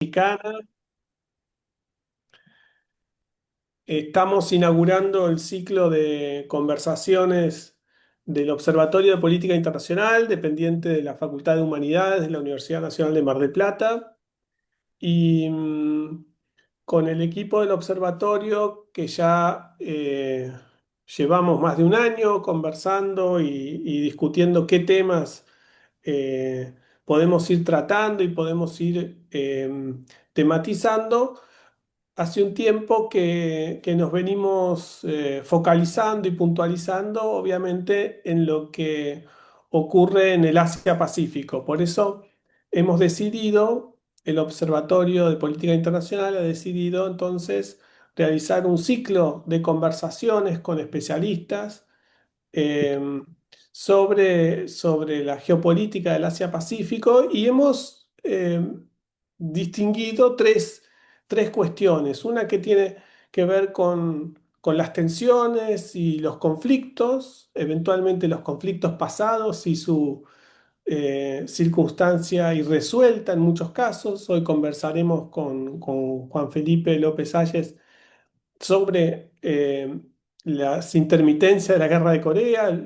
Mexicana. Estamos inaugurando el ciclo de conversaciones del Observatorio de Política Internacional, dependiente de la Facultad de Humanidades de la Universidad Nacional de Mar del Plata. Y con el equipo del observatorio que ya llevamos más de un año conversando y discutiendo qué temas eh, podemos ir tratando y podemos ir tematizando. Hace un tiempo que nos venimos focalizando y puntualizando, obviamente, en lo que ocurre en el Asia-Pacífico. Por eso hemos decidido, el Observatorio de Política Internacional ha decidido entonces realizar un ciclo de conversaciones con especialistas eh, sobre la geopolítica del Asia-Pacífico y hemos distinguido tres cuestiones. Una que tiene que ver con las tensiones y los conflictos, eventualmente los conflictos pasados y su circunstancia irresuelta en muchos casos. Hoy conversaremos con Juan Felipe López Ayes sobre las intermitencias de la guerra de Corea,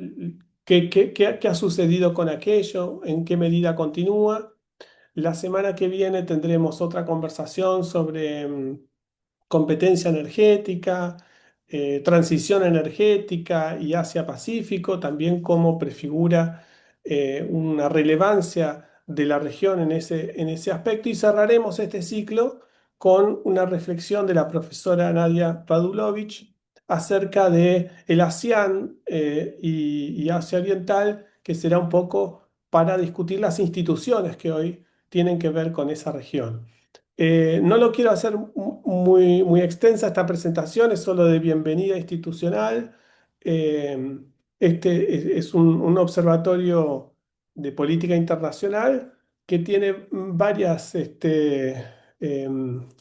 qué ha sucedido con aquello, en qué medida continúa. La semana que viene tendremos otra conversación sobre competencia energética, transición energética y Asia-Pacífico, también cómo prefigura una relevancia de la región en ese aspecto. Y cerraremos este ciclo con una reflexión de la profesora Nadia Radulovich acerca de el ASEAN y Asia Oriental, que será un poco para discutir las instituciones que hoy tienen que ver con esa región. No lo quiero hacer muy extensa esta presentación, es solo de bienvenida institucional. Eh, este es un observatorio de política internacional que tiene varias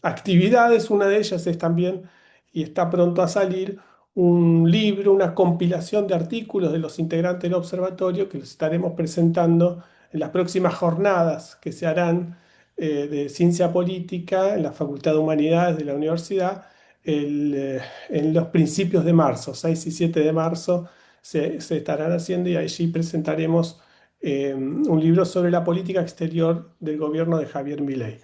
actividades. Una de ellas es también, y está pronto a salir, un libro, una compilación de artículos de los integrantes del observatorio que los estaremos presentando en las próximas jornadas que se harán de Ciencia Política en la Facultad de Humanidades de la universidad en los principios de marzo, 6 y 7 de marzo se estarán haciendo y allí presentaremos un libro sobre la política exterior del gobierno de Javier Milei.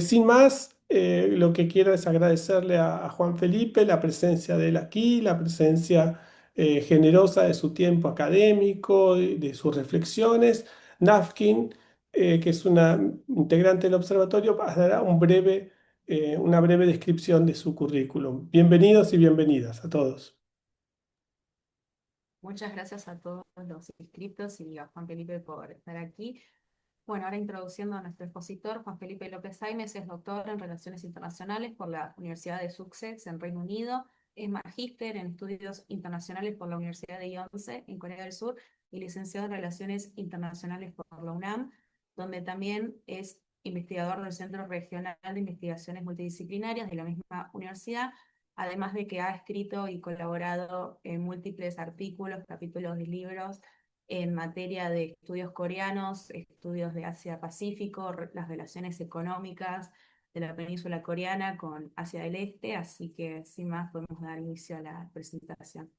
Sin más, lo que quiero es agradecerle a Juan Felipe la presencia de él aquí, la presencia generosa de su tiempo académico, de sus reflexiones. Nafkin, que es una integrante del observatorio, dará una breve descripción de su currículum. Bienvenidos y bienvenidas a todos. Muchas gracias a todos los inscritos y a Juan Felipe por estar aquí. Bueno, ahora introduciendo a nuestro expositor, Juan Felipe López Aimes es doctor en Relaciones Internacionales por la Universidad de Sussex en Reino Unido, es magíster en Estudios Internacionales por la Universidad de Yonsei en Corea del Sur y licenciado en Relaciones Internacionales por la UNAM, donde también es investigador del Centro Regional de Investigaciones Multidisciplinarias de la misma universidad, además de que ha escrito y colaborado en múltiples artículos, capítulos de libros en materia de estudios coreanos, estudios de Asia-Pacífico, las relaciones económicas de la península coreana con Asia del Este, así que sin más podemos dar inicio a la presentación.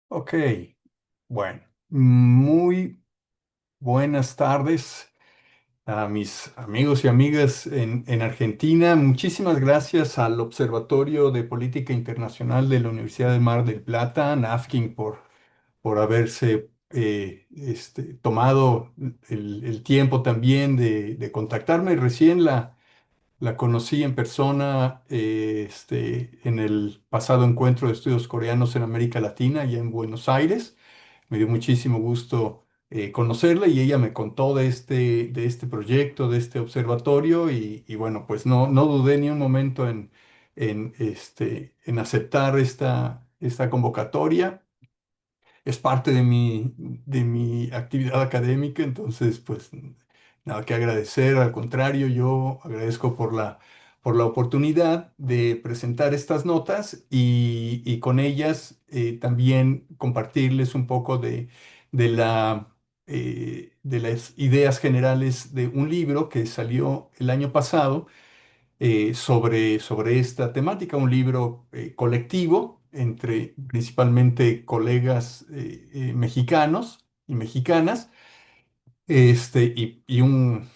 Ok, bueno, muy buenas tardes a mis amigos y amigas en Argentina. Muchísimas gracias al Observatorio de Política Internacional de la Universidad de Mar del Plata, NAFKIN, por haberse tomado el tiempo también de contactarme. Recién la conocí en persona en el pasado encuentro de estudios coreanos en América Latina, y en Buenos Aires. Me dio muchísimo gusto conocerla, y ella me contó de este proyecto, de este observatorio, y bueno, pues no dudé ni un momento en aceptar esta convocatoria. es parte de mi actividad académica, entonces pues nada que agradecer, al contrario, yo agradezco por la oportunidad de presentar estas notas y con ellas también compartirles un poco de de las ideas generales de un libro que salió el año pasado sobre esta temática, un libro colectivo entre principalmente colegas mexicanos y mexicanas, y un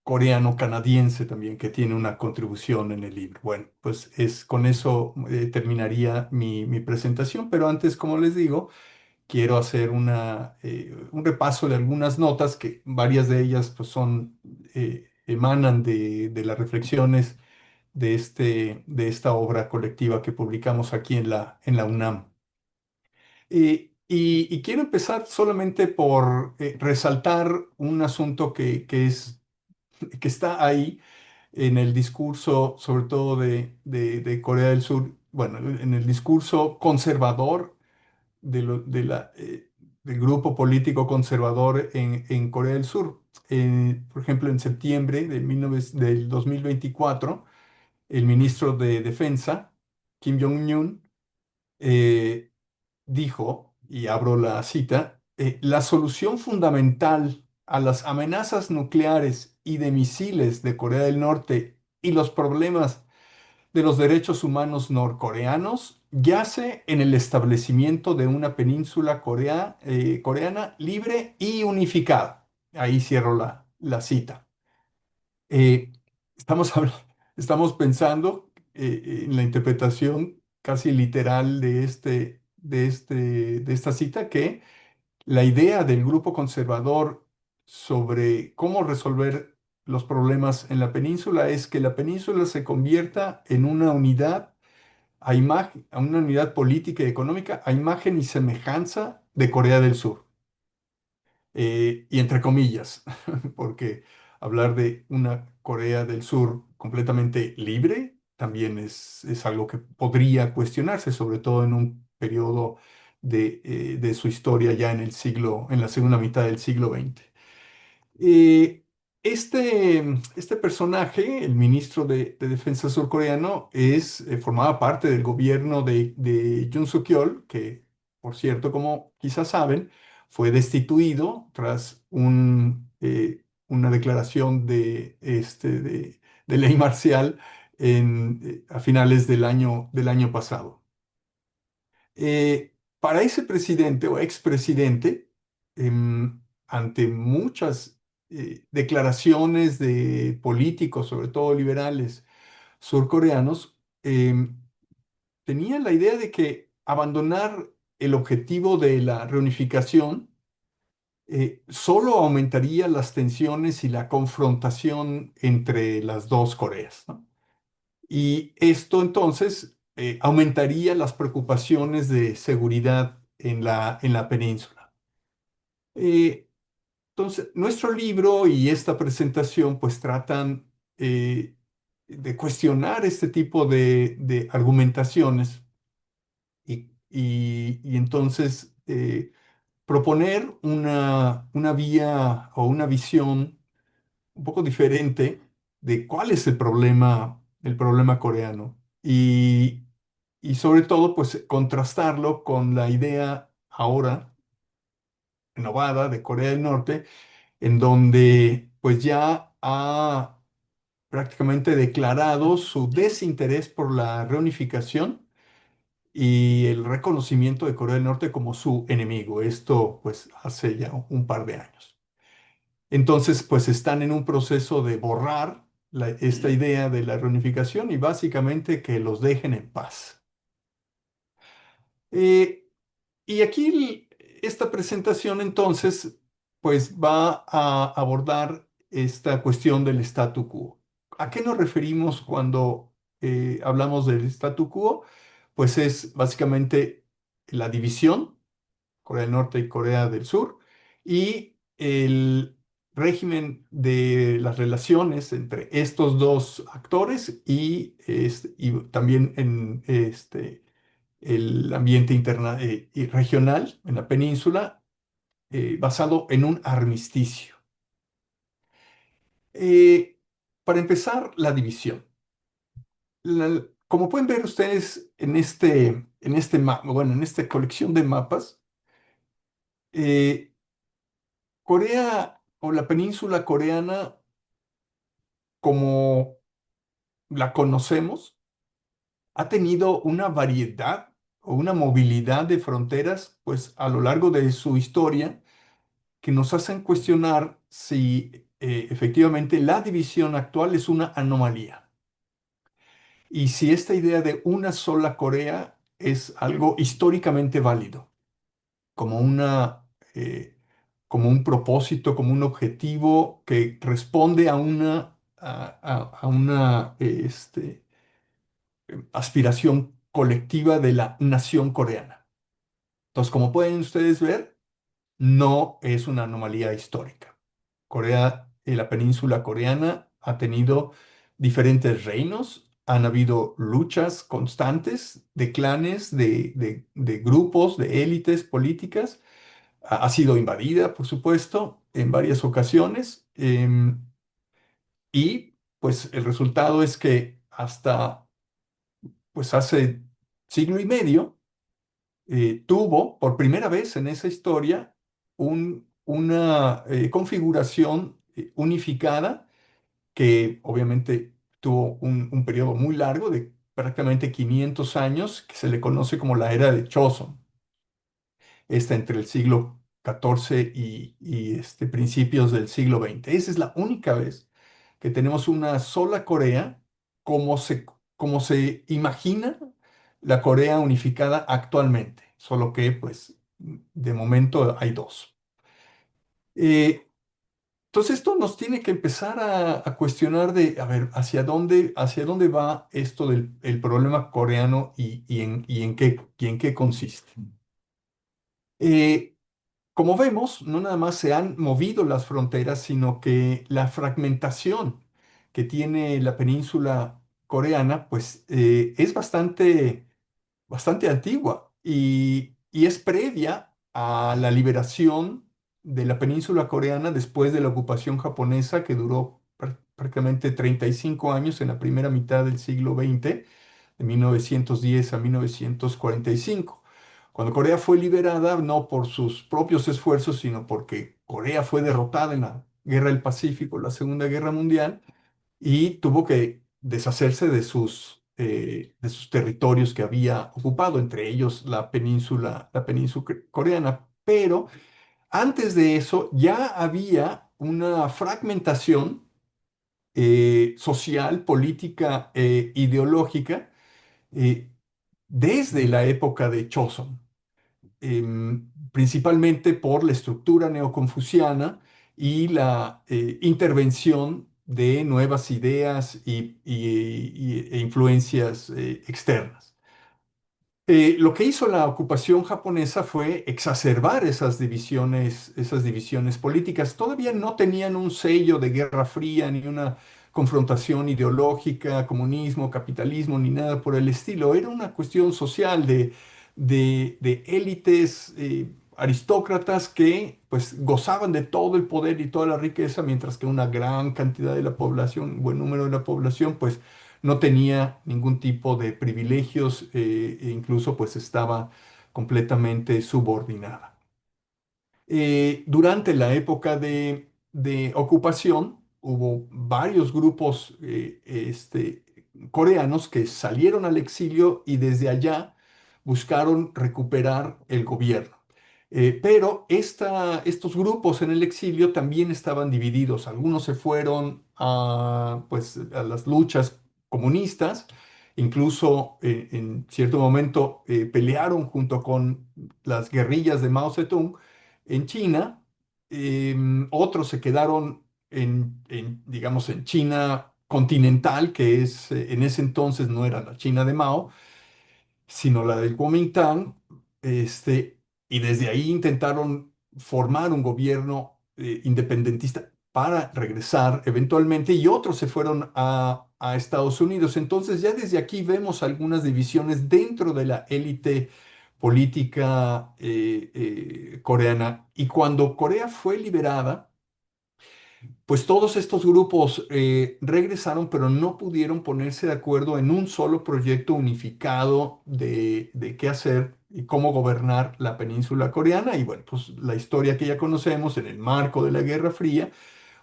coreano canadiense también que tiene una contribución en el libro. Bueno, pues con eso terminaría mi presentación, pero antes, como les digo, quiero hacer un repaso de algunas notas que varias de ellas pues emanan de las reflexiones de esta obra colectiva que publicamos aquí en la UNAM. Y quiero empezar solamente por resaltar un asunto que está ahí en el discurso, sobre todo de Corea del Sur, bueno, en el discurso conservador del grupo político conservador en Corea del Sur. Por ejemplo, en septiembre del 2024, el ministro de Defensa, Kim Jong-un, eh, dijo, y abro la cita, la solución fundamental a las amenazas nucleares y de misiles de Corea del Norte y los problemas de los derechos humanos norcoreanos yace en el establecimiento de una península coreana libre y unificada. Ahí cierro la cita. Eh, estamos, estamos pensando en la interpretación casi literal de esta cita, que la idea del grupo conservador sobre cómo resolver los problemas en la península es que la península se convierta en una unidad a una unidad política y económica a imagen y semejanza de Corea del Sur. Y entre comillas, porque hablar de una Corea del Sur completamente libre también es algo que podría cuestionarse, sobre todo en un periodo de su historia ya en la segunda mitad del siglo XX. Eh, este personaje, el ministro de Defensa surcoreano, formaba parte del gobierno de Yoon Suk-yeol, que, por cierto, como quizás saben, fue destituido tras una declaración de ley marcial a finales del año pasado. Para ese presidente o expresidente, ante muchas declaraciones de políticos, sobre todo liberales surcoreanos, tenían la idea de que abandonar el objetivo de la reunificación solo aumentaría las tensiones y la confrontación entre las dos Coreas, ¿no? Y esto entonces aumentaría las preocupaciones de seguridad en la península. Eh, entonces, nuestro libro y esta presentación pues tratan eh, de cuestionar este tipo de argumentaciones y entonces proponer una vía o una visión un poco diferente de cuál es el problema coreano y sobre todo pues contrastarlo con la idea ahora renovada de Corea del Norte, en donde pues ya ha prácticamente declarado su desinterés por la reunificación y el reconocimiento de Corea del Norte como su enemigo. Esto pues hace ya un par de años. Entonces, pues están en un proceso de borrar esta idea de la reunificación y básicamente que los dejen en paz. Eh, y aquí esta presentación entonces, pues va a abordar esta cuestión del statu quo. ¿A qué nos referimos cuando hablamos del statu quo? Pues es básicamente la división Corea del Norte y Corea del Sur, y el régimen de las relaciones entre estos dos actores y también el ambiente y regional en la península, basado en un armisticio. Eh, para empezar, la división. Como pueden ver ustedes en este mapa, bueno, en esta colección de mapas, eh, Corea o la península coreana, como la conocemos, ha tenido una variedad o una movilidad de fronteras, pues a lo largo de su historia, que nos hacen cuestionar si efectivamente la división actual es una anomalía y si esta idea de una sola Corea es algo históricamente válido, como eh, como un propósito, como un objetivo que responde a a una aspiración colectiva de la nación coreana. Entonces, como pueden ustedes ver, no es una anomalía histórica. Corea, la península coreana ha tenido diferentes reinos, han habido luchas constantes de clanes, de grupos, de élites políticas. Ha sido invadida, por supuesto, en varias ocasiones. Y pues el resultado es que hasta pues hace siglo y medio tuvo por primera vez en esa historia una configuración unificada que obviamente tuvo un periodo muy largo de prácticamente 500 años que se le conoce como la era de Joseon. Está entre el siglo XIV y principios del siglo XX. Esa es la única vez que tenemos una sola Corea como se imagina la Corea unificada actualmente, solo que pues de momento hay dos. Eh, entonces esto nos tiene que empezar a cuestionar de, a ver, hacia dónde va esto del el problema coreano y en qué consiste. Eh, Como vemos, no nada más se han movido las fronteras, sino que la fragmentación que tiene la península coreana, pues es bastante antigua y es previa a la liberación de la península coreana después de la ocupación japonesa que duró prácticamente 35 años en la primera mitad del siglo XX, de 1910 a 1945. Cuando Corea fue liberada, no por sus propios esfuerzos, sino porque Corea fue derrotada en la Guerra del Pacífico, la Segunda Guerra Mundial, y tuvo que deshacerse de sus territorios que había ocupado, entre ellos la península coreana. Pero antes de eso ya había una fragmentación social, política, ideológica, eh, desde la época de Choson, principalmente por la estructura neoconfuciana y la intervención de nuevas ideas e influencias externas. Lo que hizo la ocupación japonesa fue exacerbar esas divisiones políticas. Todavía no tenían un sello de Guerra Fría ni una confrontación ideológica, comunismo, capitalismo, ni nada por el estilo. Era una cuestión social de élites aristócratas que pues gozaban de todo el poder y toda la riqueza, mientras que una gran cantidad de la población, un buen número de la población, pues no tenía ningún tipo de privilegios e incluso pues estaba completamente subordinada. Durante la época de ocupación hubo varios grupos coreanos que salieron al exilio y desde allá buscaron recuperar el gobierno. Pero estos grupos en el exilio también estaban divididos. Algunos se fueron pues, a las luchas comunistas, incluso en cierto momento pelearon junto con las guerrillas de Mao Zedong en China. Otros se quedaron digamos, en China continental, que en ese entonces no era la China de Mao, sino la del Kuomintang, y desde ahí intentaron formar un gobierno independentista para regresar eventualmente y otros se fueron a Estados Unidos. Entonces ya desde aquí vemos algunas divisiones dentro de la élite política coreana. Y cuando Corea fue liberada, pues todos estos grupos regresaron, pero no pudieron ponerse de acuerdo en un solo proyecto unificado de qué hacer y cómo gobernar la península coreana. Y bueno, pues la historia que ya conocemos en el marco de la Guerra Fría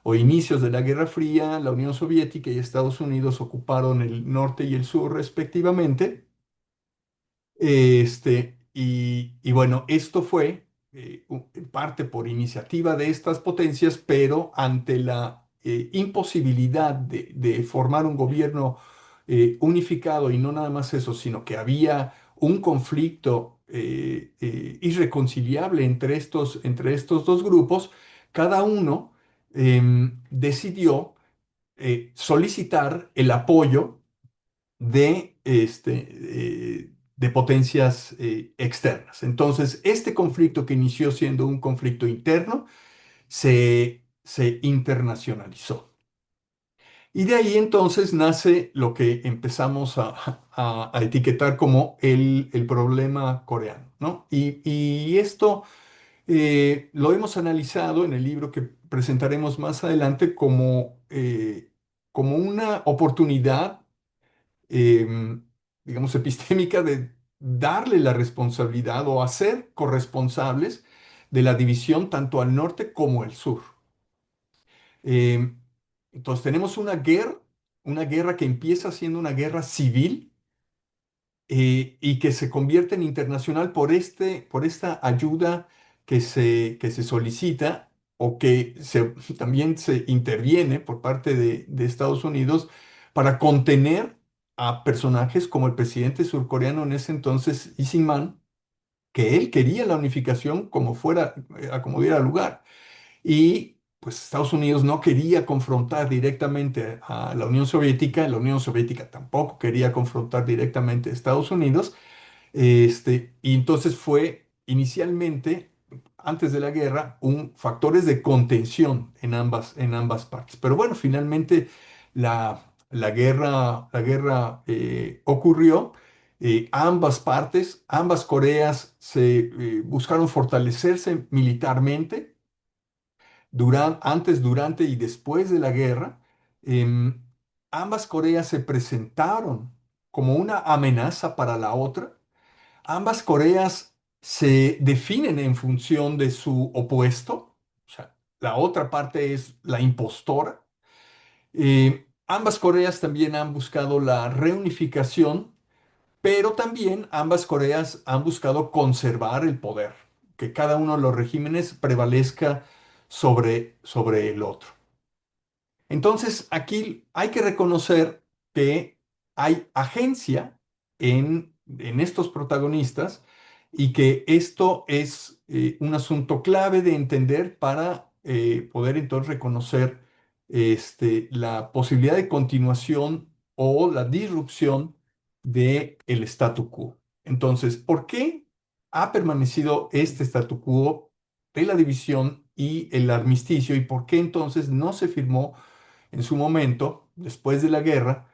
o inicios de la Guerra Fría, la Unión Soviética y Estados Unidos ocuparon el norte y el sur respectivamente. Y bueno, esto fue en parte por iniciativa de estas potencias, pero ante la imposibilidad de formar un gobierno unificado y no nada más eso, sino que había un conflicto irreconciliable entre estos dos grupos, cada uno decidió solicitar el apoyo de potencias externas. Entonces, este conflicto que inició siendo un conflicto interno se internacionalizó. Y de ahí entonces nace lo que empezamos a etiquetar como el problema coreano, ¿no? Y esto lo hemos analizado en el libro que presentaremos más adelante como una oportunidad em, digamos, epistémica de darle la responsabilidad o hacer corresponsables de la división tanto al norte como al sur. Em, entonces tenemos una guerra que empieza siendo una guerra civil y que se convierte en internacional por esta ayuda que se solicita o también se interviene por parte de Estados Unidos para contener a personajes como el presidente surcoreano en ese entonces, Lee Syngman, que él quería la unificación como fuera, a como diera lugar. Y pues Estados Unidos no quería confrontar directamente a la Unión Soviética tampoco quería confrontar directamente a Estados Unidos, y entonces fue inicialmente, antes de la guerra, factores de contención en ambas partes. Pero bueno, finalmente la guerra ocurrió. Ambas partes, ambas Coreas buscaron fortalecerse militarmente antes, durante y después de la guerra. Em, Ambas Coreas se presentaron como una amenaza para la otra. Ambas Coreas se definen en función de su opuesto, o sea, la otra parte es la impostora. Ambas Coreas también han buscado la reunificación, pero también ambas Coreas han buscado conservar el poder, que cada uno de los regímenes prevalezca sobre el otro. Entonces, aquí hay que reconocer que hay agencia en estos protagonistas y que esto es un asunto clave de entender para poder entonces reconocer la posibilidad de continuación o la disrupción del statu quo. Entonces, ¿por qué ha permanecido este statu quo de la división y el armisticio y por qué entonces no se firmó en su momento, después de la guerra,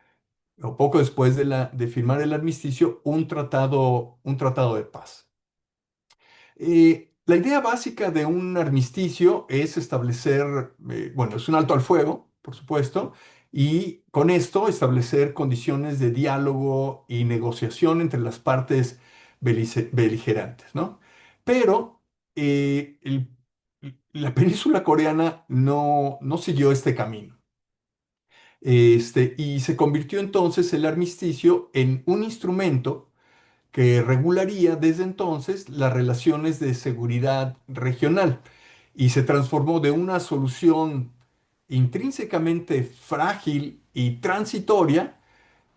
o poco después de firmar el armisticio, un tratado de paz? La idea básica de un armisticio es establecer, bueno, es un alto al fuego, por supuesto, y con esto establecer condiciones de diálogo y negociación entre las partes beligerantes, ¿no? Pero la península coreana no siguió este camino. Y se convirtió entonces el armisticio en un instrumento que regularía desde entonces las relaciones de seguridad regional y se transformó de una solución intrínsecamente frágil y transitoria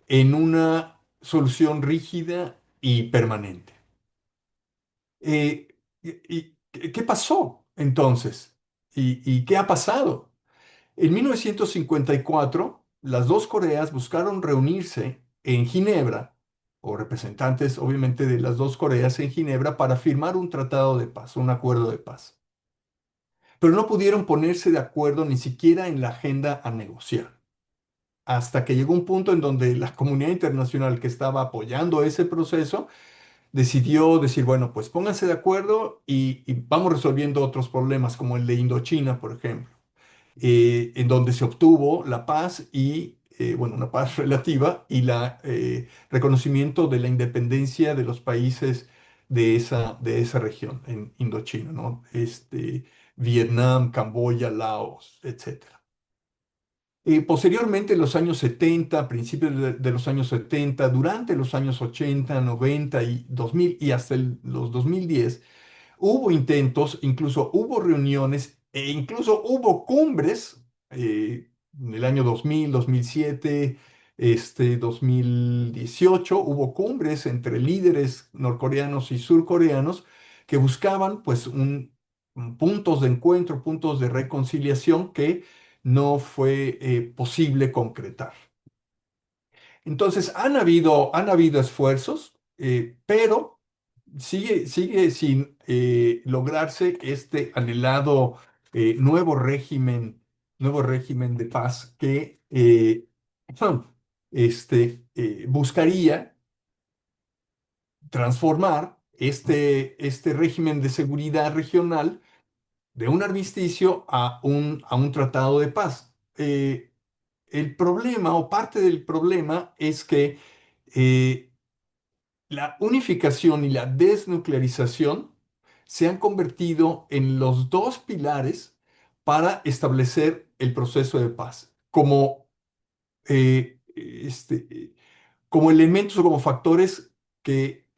en una solución rígida y permanente. ¿Qué pasó entonces? ¿Y qué ha pasado? En 1954, las dos Coreas buscaron reunirse en Ginebra, o representantes obviamente de las dos Coreas en Ginebra, para firmar un tratado de paz, un acuerdo de paz. pero no pudieron ponerse de acuerdo ni siquiera en la agenda a negociar. Hasta que llegó un punto en donde la comunidad internacional que estaba apoyando ese proceso decidió decir, bueno, pues pónganse de acuerdo y vamos resolviendo otros problemas, como el de Indochina, por ejemplo, en donde se obtuvo la paz y, bueno, una paz relativa y la reconocimiento de la independencia de los países de esa región, en Indochina, ¿no? Vietnam, Camboya, Laos, etcétera. Posteriormente, en los años 70, principios de los años 70, durante los años 80, 90 y 2000 y hasta los 2010, hubo intentos, incluso hubo reuniones e incluso hubo cumbres en el año 2000, 2007, 2018, hubo cumbres entre líderes norcoreanos y surcoreanos que buscaban pues puntos de encuentro, puntos de reconciliación que no fue posible concretar. Entonces, han habido esfuerzos, pero sigue sin lograrse este anhelado nuevo régimen de paz que buscaría transformar este régimen de seguridad regional de un armisticio a un tratado de paz. El problema o parte del problema es que eh, la unificación y la desnuclearización se han convertido en los dos pilares para establecer el proceso de paz, como elementos o como factores que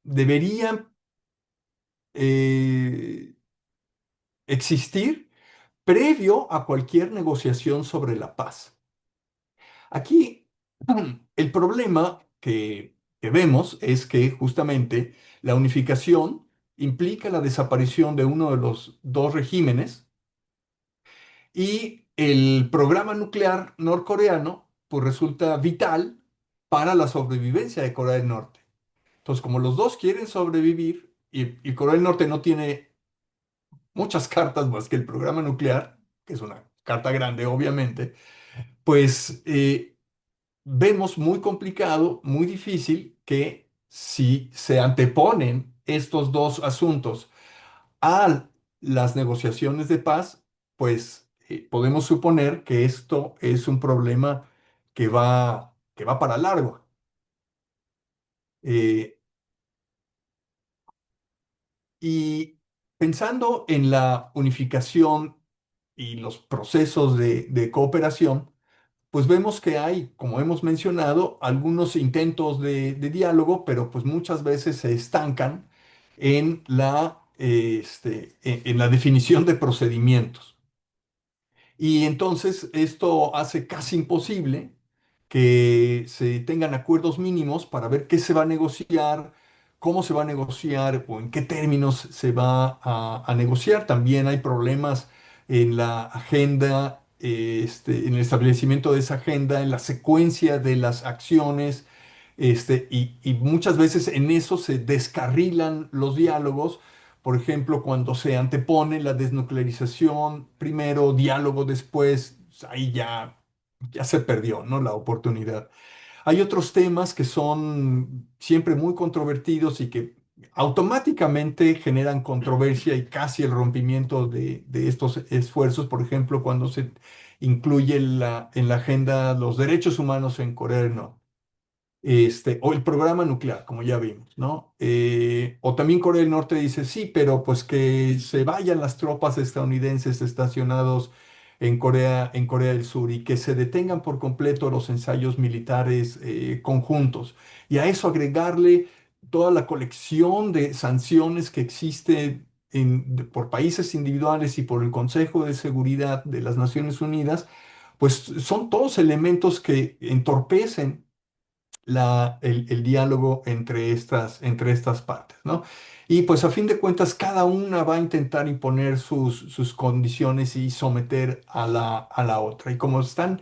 deberían eh, existir previo a cualquier negociación sobre la paz. Aquí el problema que vemos es que justamente la unificación implica la desaparición de uno de los dos regímenes y el programa nuclear norcoreano pues resulta vital para la sobrevivencia de Corea del Norte. Entonces, como los dos quieren sobrevivir y Corea del Norte no tiene muchas cartas más que el programa nuclear, que es una carta grande obviamente, pues vemos muy complicado, muy difícil que si se anteponen estos dos asuntos a las negociaciones de paz, pues podemos suponer que esto es un problema que va para largo. Eh, y pensando en la unificación y los procesos de cooperación, pues vemos que hay, como hemos mencionado, algunos intentos de diálogo, pero pues muchas veces se estancan en en la definición de procedimientos. Y entonces esto hace casi imposible que se tengan acuerdos mínimos para ver qué se va a negociar, cómo se va a negociar o en qué términos se va a negociar. También hay problemas en la agenda, en el establecimiento de esa agenda, en la secuencia de las acciones, y muchas veces en eso se descarrilan los diálogos. Por ejemplo, cuando se antepone la desnuclearización, primero, diálogo después, pues, ahí ya se perdió, ¿no? La oportunidad. Hay otros temas que son siempre muy controvertidos y que automáticamente generan controversia y casi el rompimiento de estos esfuerzos. Por ejemplo, cuando se incluye en la agenda los derechos humanos en Corea del Norte, o el programa nuclear, como ya vimos, ¿no? O también Corea del Norte dice, sí, pero pues que se vayan las tropas estadounidenses estacionados en Corea del Sur y que se detengan por completo los ensayos militares conjuntos. Y a eso agregarle toda la colección de sanciones que existe por países individuales y por el Consejo de Seguridad de las Naciones Unidas, pues son todos elementos que entorpecen el diálogo entre estas partes, ¿no? Y pues a fin de cuentas cada una va a intentar imponer sus condiciones y someter a la otra. Y como están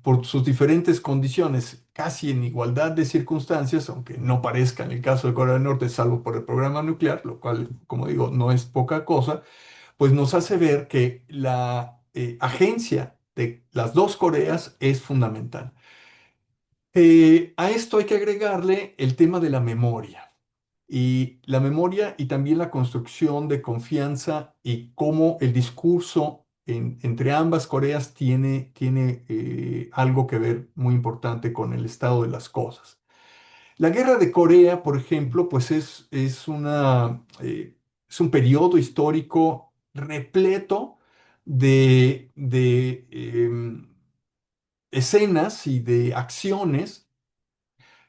por sus diferentes condiciones casi en igualdad de circunstancias, aunque no parezca en el caso de Corea del Norte, salvo por el programa nuclear, lo cual, como digo, no es poca cosa, pues nos hace ver que la agencia de las dos Coreas es fundamental. A esto hay que agregarle el tema de la memoria. Y la memoria y también la construcción de confianza y cómo el discurso entre ambas Coreas tiene algo que ver muy importante con el estado de las cosas. La guerra de Corea, por ejemplo, pues es un periodo histórico repleto de escenas y de acciones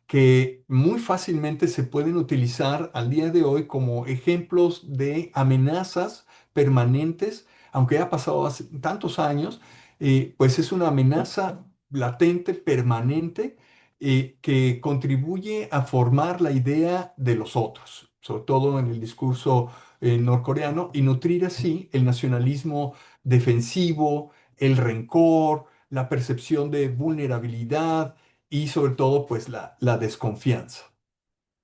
que muy fácilmente se pueden utilizar al día de hoy como ejemplos de amenazas permanentes, aunque ha pasado hace tantos años, pues es una amenaza latente, permanente, que contribuye a formar la idea de los otros, sobre todo en el discurso norcoreano, y nutrir así el nacionalismo defensivo, el rencor, la percepción de vulnerabilidad y sobre todo pues la desconfianza.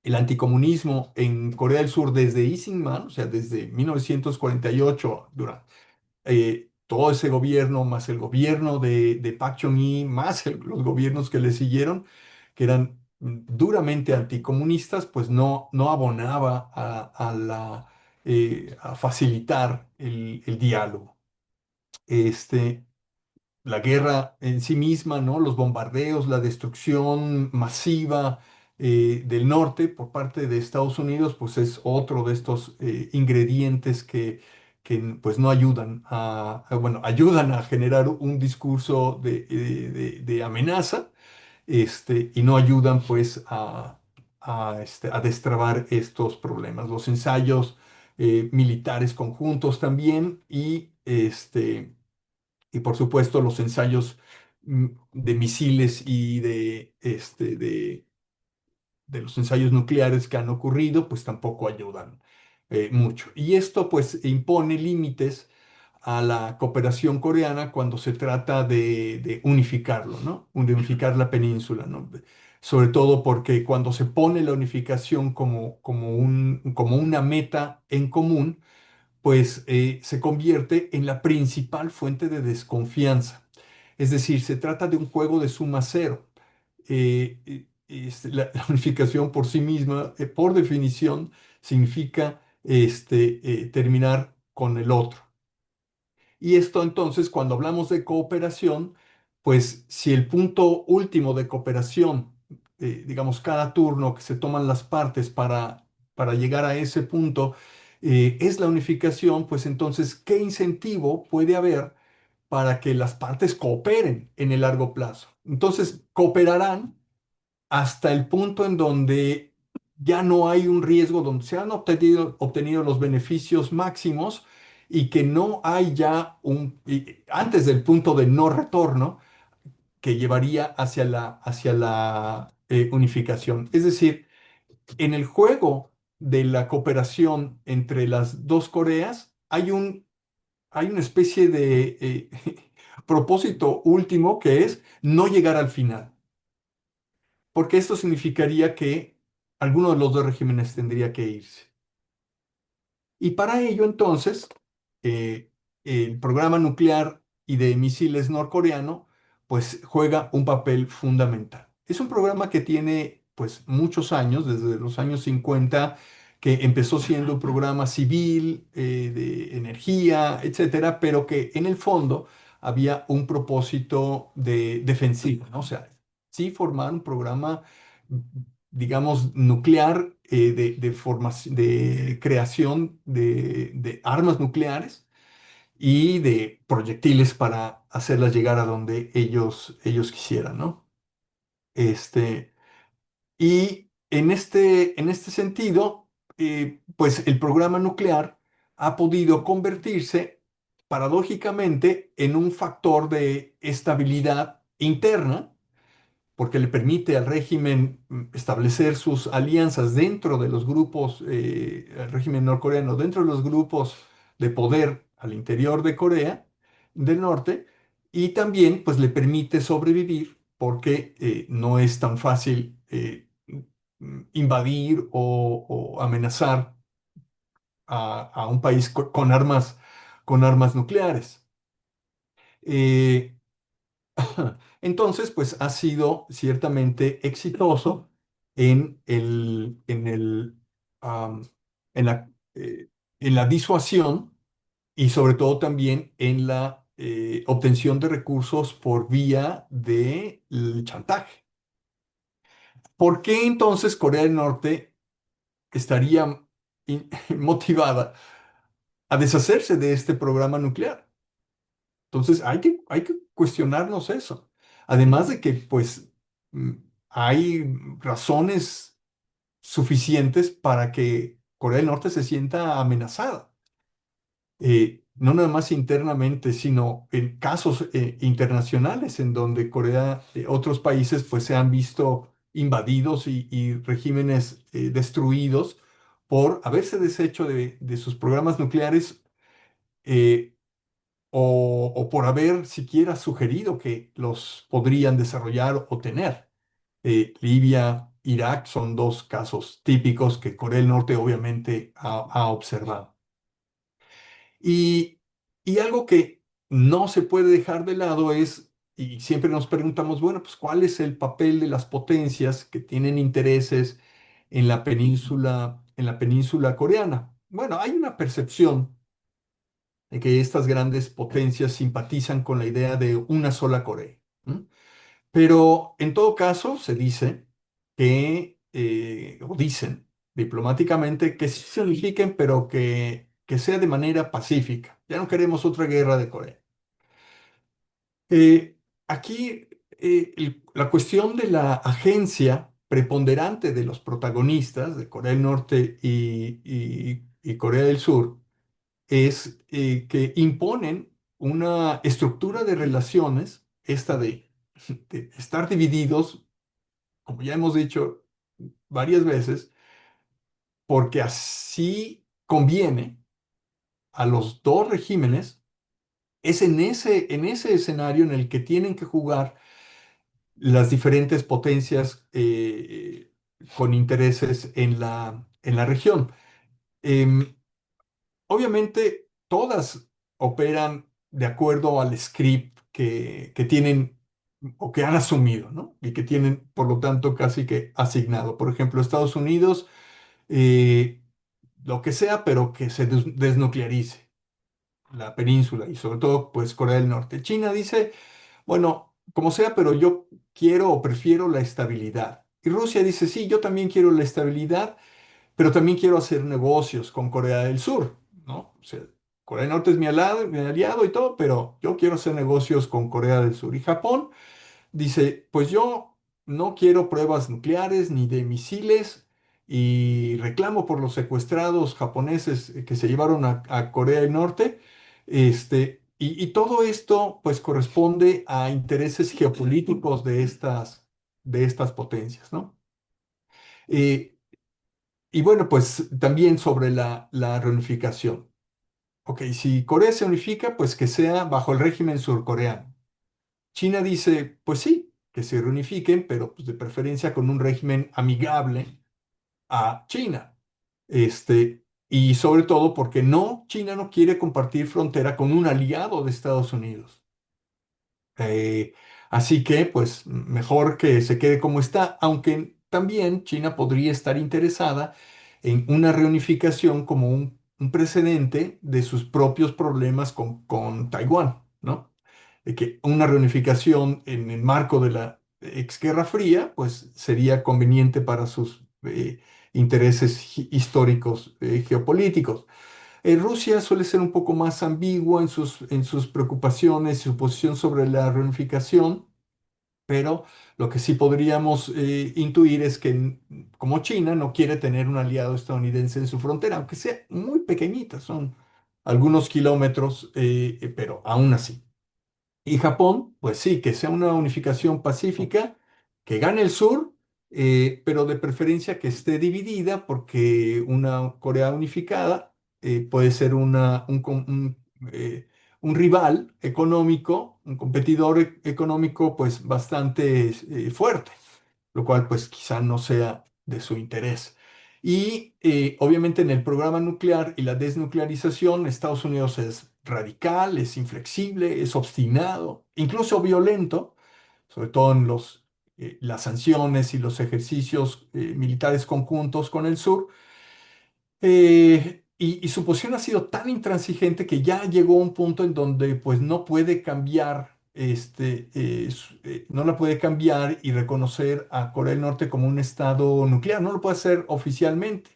El anticomunismo en Corea del Sur desde Lee Sing-man, o sea, desde 1948, durante todo ese gobierno, más el gobierno de Park Chung-hee, más los gobiernos que le siguieron, que eran duramente anticomunistas, pues no abonaba a facilitar el diálogo. Este, la guerra en sí misma, ¿no? Los bombardeos, la destrucción masiva del norte por parte de Estados Unidos, pues es otro de estos ingredientes que pues no ayudan bueno, ayudan a generar un discurso de amenaza, y no ayudan pues a destrabar estos problemas. Los ensayos militares conjuntos también y por supuesto los ensayos de misiles y de los ensayos nucleares que han ocurrido, pues tampoco ayudan mucho. Y esto pues impone límites a la cooperación coreana cuando se trata de unificarlo, ¿no? De unificar la península, ¿no? Sobre todo porque cuando se pone la unificación como una meta en común, pues se convierte en la principal fuente de desconfianza. Es decir, se trata de un juego de suma cero. La unificación por sí misma, por definición, significa terminar con el otro. Y esto entonces, cuando hablamos de cooperación, pues si el punto último de cooperación, digamos, cada turno que se toman las partes para llegar a ese punto, es la unificación, pues entonces, ¿qué incentivo puede haber para que las partes cooperen en el largo plazo? Entonces, cooperarán hasta el punto en donde ya no hay un riesgo, donde se han obtenido los beneficios máximos y que no hay ya antes del punto de no retorno que llevaría hacia la unificación. Es decir, en el juego de la cooperación entre las dos Coreas hay una especie de propósito último que es no llegar al final, porque esto significaría que alguno de los dos regímenes tendría que irse. Y para ello, entonces, eh, el programa nuclear y de misiles norcoreano, pues juega un papel fundamental. Es un programa que tiene, pues, muchos años, desde los años 50, que empezó siendo un programa civil, de energía, etcétera, pero que en el fondo había un propósito de defensivo, ¿no? O sea, sí formar un programa digamos, nuclear de creación de armas nucleares y de proyectiles para hacerlas llegar a donde ellos quisieran, ¿no? Este, y en este sentido, pues el programa nuclear ha podido convertirse paradójicamente en un factor de estabilidad interna porque le permite al régimen establecer sus alianzas dentro de los grupos, el régimen norcoreano, dentro de los grupos de poder al interior de Corea del Norte, y también pues le permite sobrevivir porque no es tan fácil invadir o amenazar a un país con armas con armas nucleares. Eh, entonces, pues ha sido ciertamente exitoso en am, en la, eh, en la disuasión y sobre todo también en la obtención de recursos por vía del chantaje. ¿Por qué entonces Corea del Norte estaría motivada a deshacerse de este programa nuclear? Entonces hay que cuestionarnos eso. Además de que, pues, mm, hay razones suficientes para que Corea del Norte se sienta amenazada. No nada más internamente, sino en casos internacionales en donde otros países pues se han visto invadidos y regímenes destruidos por haberse deshecho de sus programas nucleares eh, o por haber siquiera sugerido que los podrían desarrollar o tener. Libia, Irak son dos casos típicos que Corea del Norte obviamente ha observado. Y, y algo que no se puede dejar de lado es, y siempre nos preguntamos, bueno, pues ¿cuál es el papel de las potencias que tienen intereses en la península coreana? Bueno, hay una percepción de que estas grandes potencias simpatizan con la idea de una sola Corea. ¿M? Pero en todo caso se dice o dicen diplomáticamente que sí se unifiquen, pero que sea de manera pacífica. Ya no queremos otra guerra de Corea. Aquí la cuestión de la agencia preponderante de los protagonistas de Corea del Norte y Corea del Sur es que imponen una estructura de relaciones, esta de estar divididos, como ya hemos dicho varias veces, porque así conviene a los dos regímenes, es en ese escenario en el que tienen que jugar las diferentes potencias con intereses en la región. Em, Obviamente, todas operan de acuerdo al script que tienen o que han asumido, ¿no? Y que tienen, por lo tanto, casi que asignado. Por ejemplo, Estados Unidos, eh, lo que sea, pero que se desnuclearice la península y sobre todo, pues, Corea del Norte. China dice, bueno, como sea, pero yo quiero o prefiero la estabilidad. Y Rusia dice, sí, yo también quiero la estabilidad, pero también quiero hacer negocios con Corea del Sur, ¿no? O sea, Corea del Norte es mi aliado y todo, pero yo quiero hacer negocios con Corea del Sur. Y Japón dice, pues yo no quiero pruebas nucleares ni de misiles y reclamo por los secuestrados japoneses que se llevaron a Corea del Norte. Y todo esto pues corresponde a intereses geopolíticos de estas potencias, ¿no? Eh, y bueno, pues también sobre la reunificación. Ok, si Corea se unifica, pues que sea bajo el régimen surcoreano. China dice, pues sí, que se reunifiquen, pero pues de preferencia con un régimen amigable a China. Y sobre todo porque China no quiere compartir frontera con un aliado de Estados Unidos. Eh, Así que, pues, mejor que se quede como está, aunque también China podría estar interesada en una reunificación como un precedente de sus propios problemas con Taiwán, ¿no? De que una reunificación en el marco de la exguerra fría, pues, sería conveniente para sus intereses históricos, geopolíticos. Rusia suele ser un poco más ambigua en sus preocupaciones y su posición sobre la reunificación, pero lo que sí podríamos intuir es que como China no quiere tener un aliado estadounidense en su frontera, aunque sea muy pequeñita, son algunos kilómetros, pero aún así. Y Japón, pues sí, que sea una unificación pacífica, que gane el sur, pero de preferencia que esté dividida, porque una Corea unificada puede ser un rival económico, un competidor económico, pues bastante fuerte, lo cual pues quizá no sea de su interés. Y obviamente en el programa nuclear y la desnuclearización, Estados Unidos es radical, es inflexible, es obstinado, incluso violento, sobre todo en las sanciones y los ejercicios militares conjuntos con el sur. Y su posición ha sido tan intransigente que ya llegó a un punto en donde pues no puede cambiar, no la puede cambiar y reconocer a Corea del Norte como un estado nuclear. No lo puede hacer oficialmente,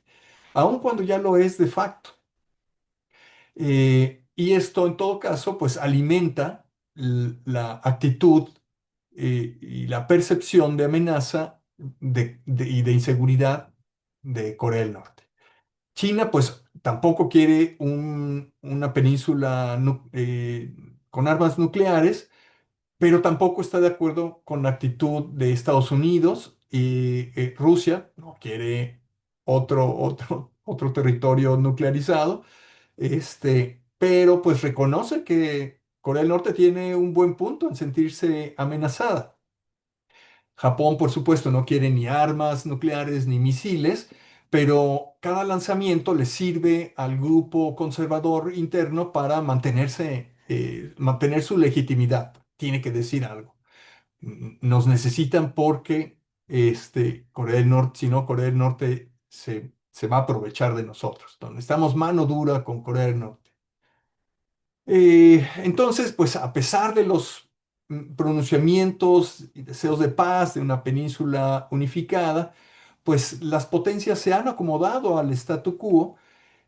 aun cuando ya lo es de facto. Y esto en todo caso pues alimenta la actitud y la percepción de amenaza y de inseguridad de Corea del Norte. China, pues, tampoco quiere una península con armas nucleares, pero tampoco está de acuerdo con la actitud de Estados Unidos y Rusia no quiere otro territorio nuclearizado, pero pues reconoce que Corea del Norte tiene un buen punto en sentirse amenazada. Japón, por supuesto, no quiere ni armas nucleares ni misiles, pero cada lanzamiento le sirve al grupo conservador interno para mantener su legitimidad. Tiene que decir algo. Nos necesitan porque Corea del Norte, si no, Corea del Norte se va a aprovechar de nosotros. Entonces, necesitamos mano dura con Corea del Norte. Entonces, pues a pesar de los pronunciamientos y deseos de paz de una península unificada, pues las potencias se han acomodado al statu quo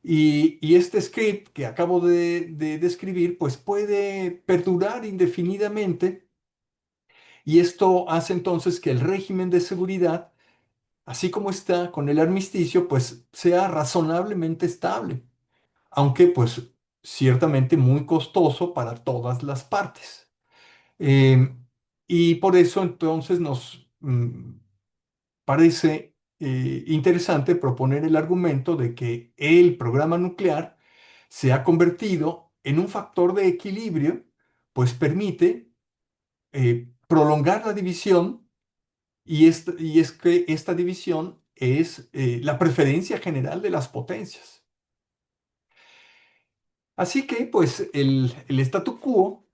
y este script que acabo de describir, pues puede perdurar indefinidamente y esto hace entonces que el régimen de seguridad, así como está con el armisticio, pues sea razonablemente estable, aunque pues ciertamente muy costoso para todas las partes. Eh, y por eso entonces nos parece interesante proponer el argumento de que el programa nuclear se ha convertido en un factor de equilibrio, pues permite prolongar la división y es que esta división es la preferencia general de las potencias. Así que pues el statu quo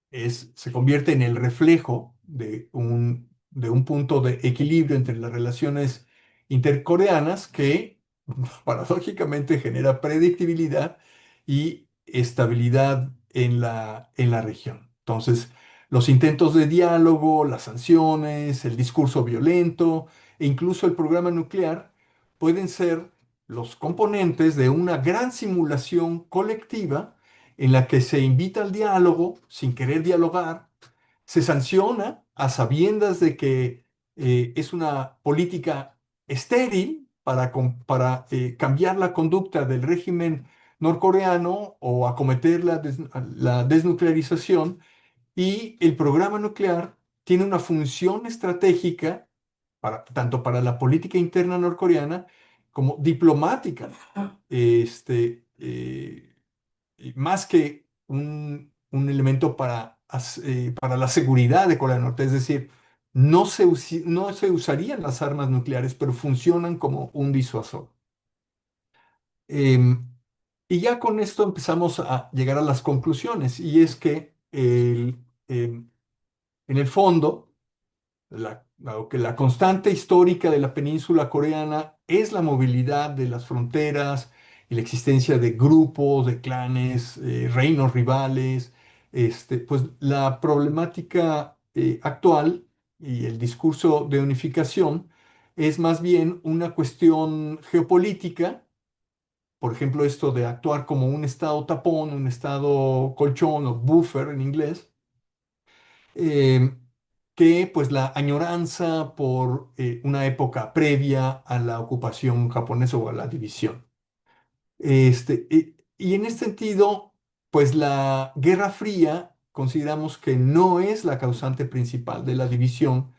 se convierte en el reflejo de un punto de equilibrio entre las relaciones intercoreanas que paradójicamente genera predictibilidad y estabilidad en la región. Entonces, los intentos de diálogo, las sanciones, el discurso violento e incluso el programa nuclear pueden ser los componentes de una gran simulación colectiva en la que se invita al diálogo sin querer dialogar, se sanciona a sabiendas de que es una política estéril para cambiar la conducta del régimen norcoreano o acometer la desnuclearización y el programa nuclear tiene una función estratégica tanto para la política interna norcoreana como diplomática. Y más que un elemento para la seguridad de Corea del Norte, es decir, no se usarían las armas nucleares, pero funcionan como un disuasor. Em, y ya con esto empezamos a llegar a las conclusiones, y es que en el fondo, que la constante histórica de la península coreana es la movilidad de las fronteras y la existencia de grupos, de clanes, reinos rivales. Pues la problemática actual y el discurso de unificación es más bien una cuestión geopolítica, por ejemplo, esto de actuar como un estado tapón, un estado colchón o buffer en inglés, eh, que pues la añoranza por una época previa a la ocupación japonesa o a la división. Y en este sentido, pues la Guerra Fría consideramos que no es la causante principal de la división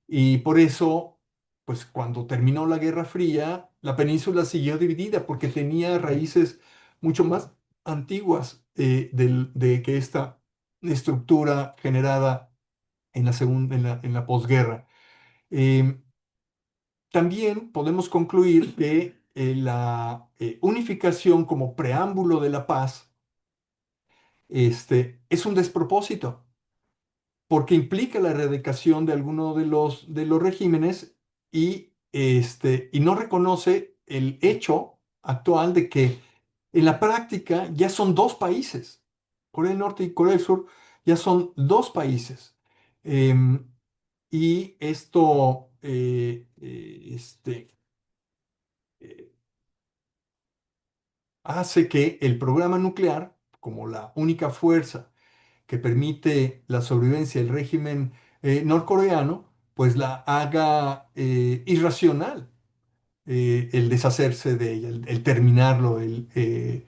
y por eso, pues cuando terminó la Guerra Fría, la península siguió dividida porque tenía raíces mucho más antiguas de que esta estructura generada en la segunda, en la posguerra. Em, También podemos concluir que la unificación como preámbulo de la paz es un despropósito porque implica la erradicación de alguno de los regímenes y no reconoce el hecho actual de que en la práctica ya son dos países. Corea del Norte y Corea del Sur ya son dos países. Em, y esto eh, hace que el programa nuclear, como la única fuerza que permite la sobrevivencia del régimen norcoreano, pues la haga irracional el deshacerse de ella, el terminarlo, el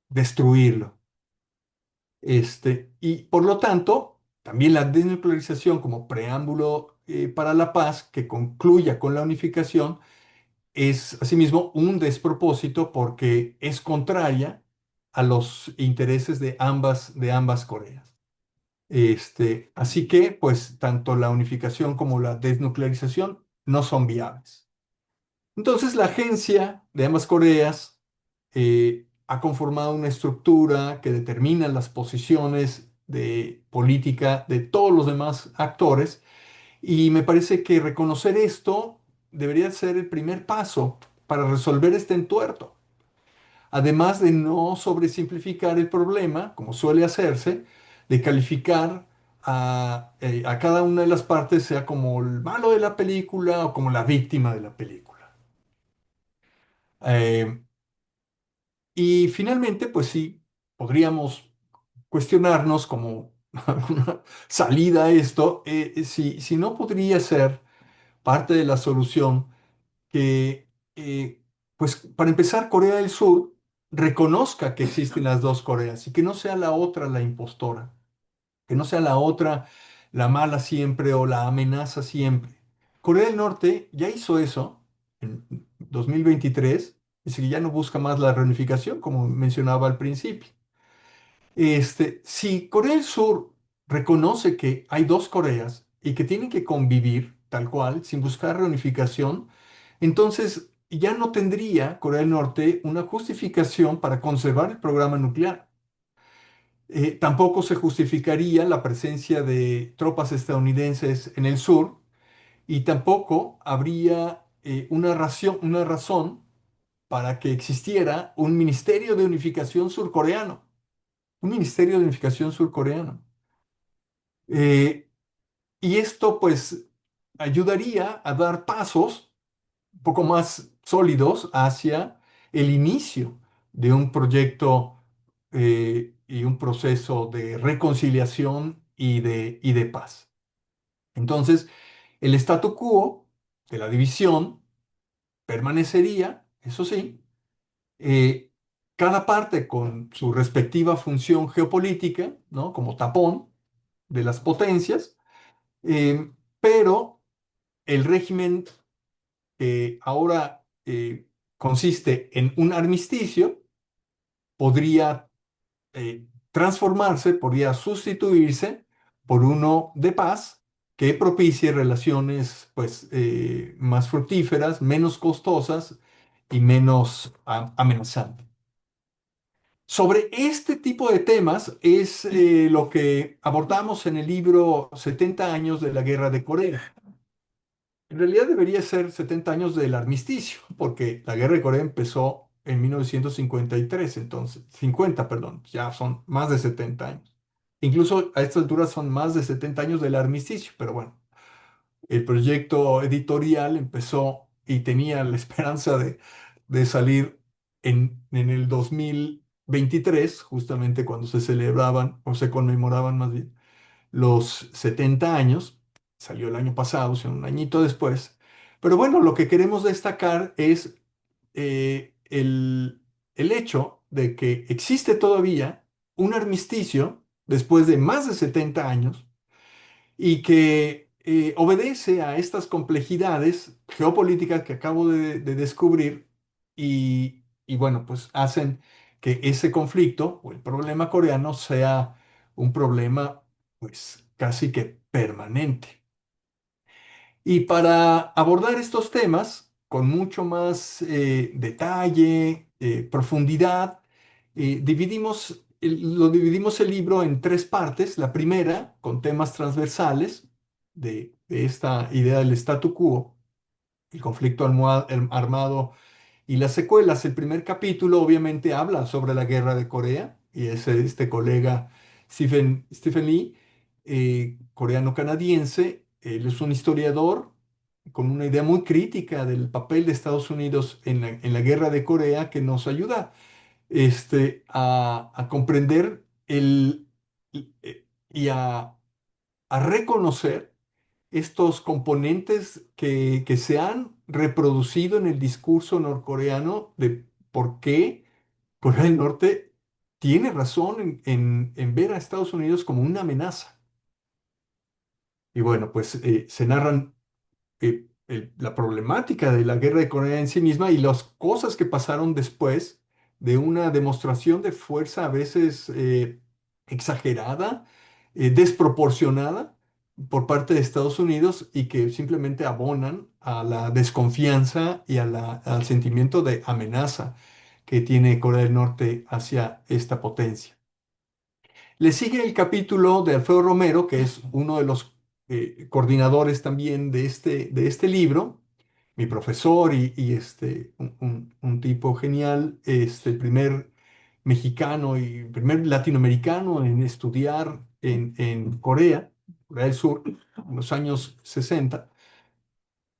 destruirlo. Y por lo tanto, también la desnuclearización como preámbulo para la paz que concluya con la unificación es asimismo un despropósito porque es contraria a los intereses de ambas Coreas. Así que, pues, tanto la unificación como la desnuclearización no son viables. Entonces, la agencia de ambas Coreas ha conformado una estructura que determina las posiciones de política de todos los demás actores y me parece que reconocer esto debería ser el primer paso para resolver este entuerto. Además de no sobresimplificar el problema, como suele hacerse, de calificar a cada una de las partes, sea como el malo de la película o como la víctima de la película. Eh, y finalmente, pues sí, podríamos cuestionarnos como una salida a esto, si no podría ser parte de la solución que, pues para empezar, Corea del Sur reconozca que existen las dos Coreas y que no sea la otra la impostora, que no sea la otra la mala siempre o la amenaza siempre. Corea del Norte ya hizo eso en 2023, es decir, ya no busca más la reunificación, como mencionaba al principio. Si Corea del Sur reconoce que hay dos Coreas y que tienen que convivir tal cual, sin buscar reunificación, entonces ya no tendría Corea del Norte una justificación para conservar el programa nuclear. Tampoco se justificaría la presencia de tropas estadounidenses en el sur y tampoco habría una razón para que existiera un Ministerio de Unificación surcoreano. Un Ministerio de Unificación surcoreano. Eh, y esto pues ayudaría a dar pasos un poco más sólidos hacia el inicio de un proyecto y un proceso de reconciliación y de paz. Entonces, el statu quo de la división permanecería, eso sí, eh, cada parte con su respectiva función geopolítica, ¿no? Como tapón de las potencias, pero el régimen ahora consiste en un armisticio, podría transformarse, podría sustituirse por uno de paz que propicie relaciones pues, más fructíferas, menos costosas y menos amenazantes. Sobre este tipo de temas es lo que abordamos en el libro 70 años de la Guerra de Corea. En realidad debería ser 70 años del armisticio, porque la Guerra de Corea empezó en 1953, entonces, 50, perdón, ya son más de 70 años. Incluso a estas alturas son más de 70 años del armisticio, pero bueno, el proyecto editorial empezó y tenía la esperanza de salir en el 2023, justamente cuando se celebraban o se conmemoraban más bien los 70 años, salió el año pasado, o sea, un añito después. Pero bueno, lo que queremos destacar es el hecho de que existe todavía un armisticio después de más de 70 años y que obedece a estas complejidades geopolíticas que acabo de descubrir y bueno, pues hacen que ese conflicto o el problema coreano sea un problema pues casi que permanente. Y para abordar estos temas con mucho más detalle, profundidad, lo dividimos el libro en tres partes. La primera, con temas transversales de esta idea del statu quo, el conflicto armado y las secuelas. El primer capítulo obviamente habla sobre la guerra de Corea y es este colega Stephen Lee, coreano-canadiense. Él es un historiador con una idea muy crítica del papel de Estados Unidos en la guerra de Corea que nos ayuda a comprender y a reconocer estos componentes que se han reproducido en el discurso norcoreano de por qué Corea del Norte tiene razón en ver a Estados Unidos como una amenaza. Y bueno, pues se narran la problemática de la guerra de Corea en sí misma y las cosas que pasaron después de una demostración de fuerza a veces exagerada, desproporcionada por parte de Estados Unidos y que simplemente abonan a la desconfianza y al sentimiento de amenaza que tiene Corea del Norte hacia esta potencia. Le sigue el capítulo de Alfredo Romero, que es uno de los coordinadores también de este libro, mi profesor un tipo genial, el primer mexicano y primer latinoamericano en estudiar en Corea del Sur, en los años 60.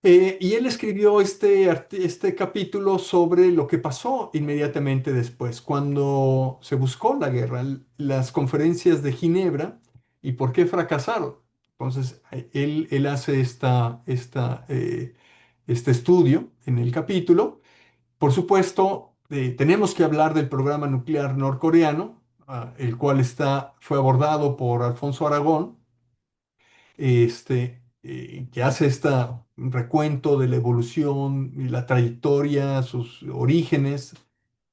Y él escribió este capítulo sobre lo que pasó inmediatamente después, cuando se buscó la guerra, las conferencias de Ginebra y por qué fracasaron. Entonces, él hace este estudio en el capítulo. Por supuesto, tenemos que hablar del programa nuclear norcoreano, el cual fue abordado por Alfonso Aragón, que hace este recuento de la evolución y la trayectoria, sus orígenes,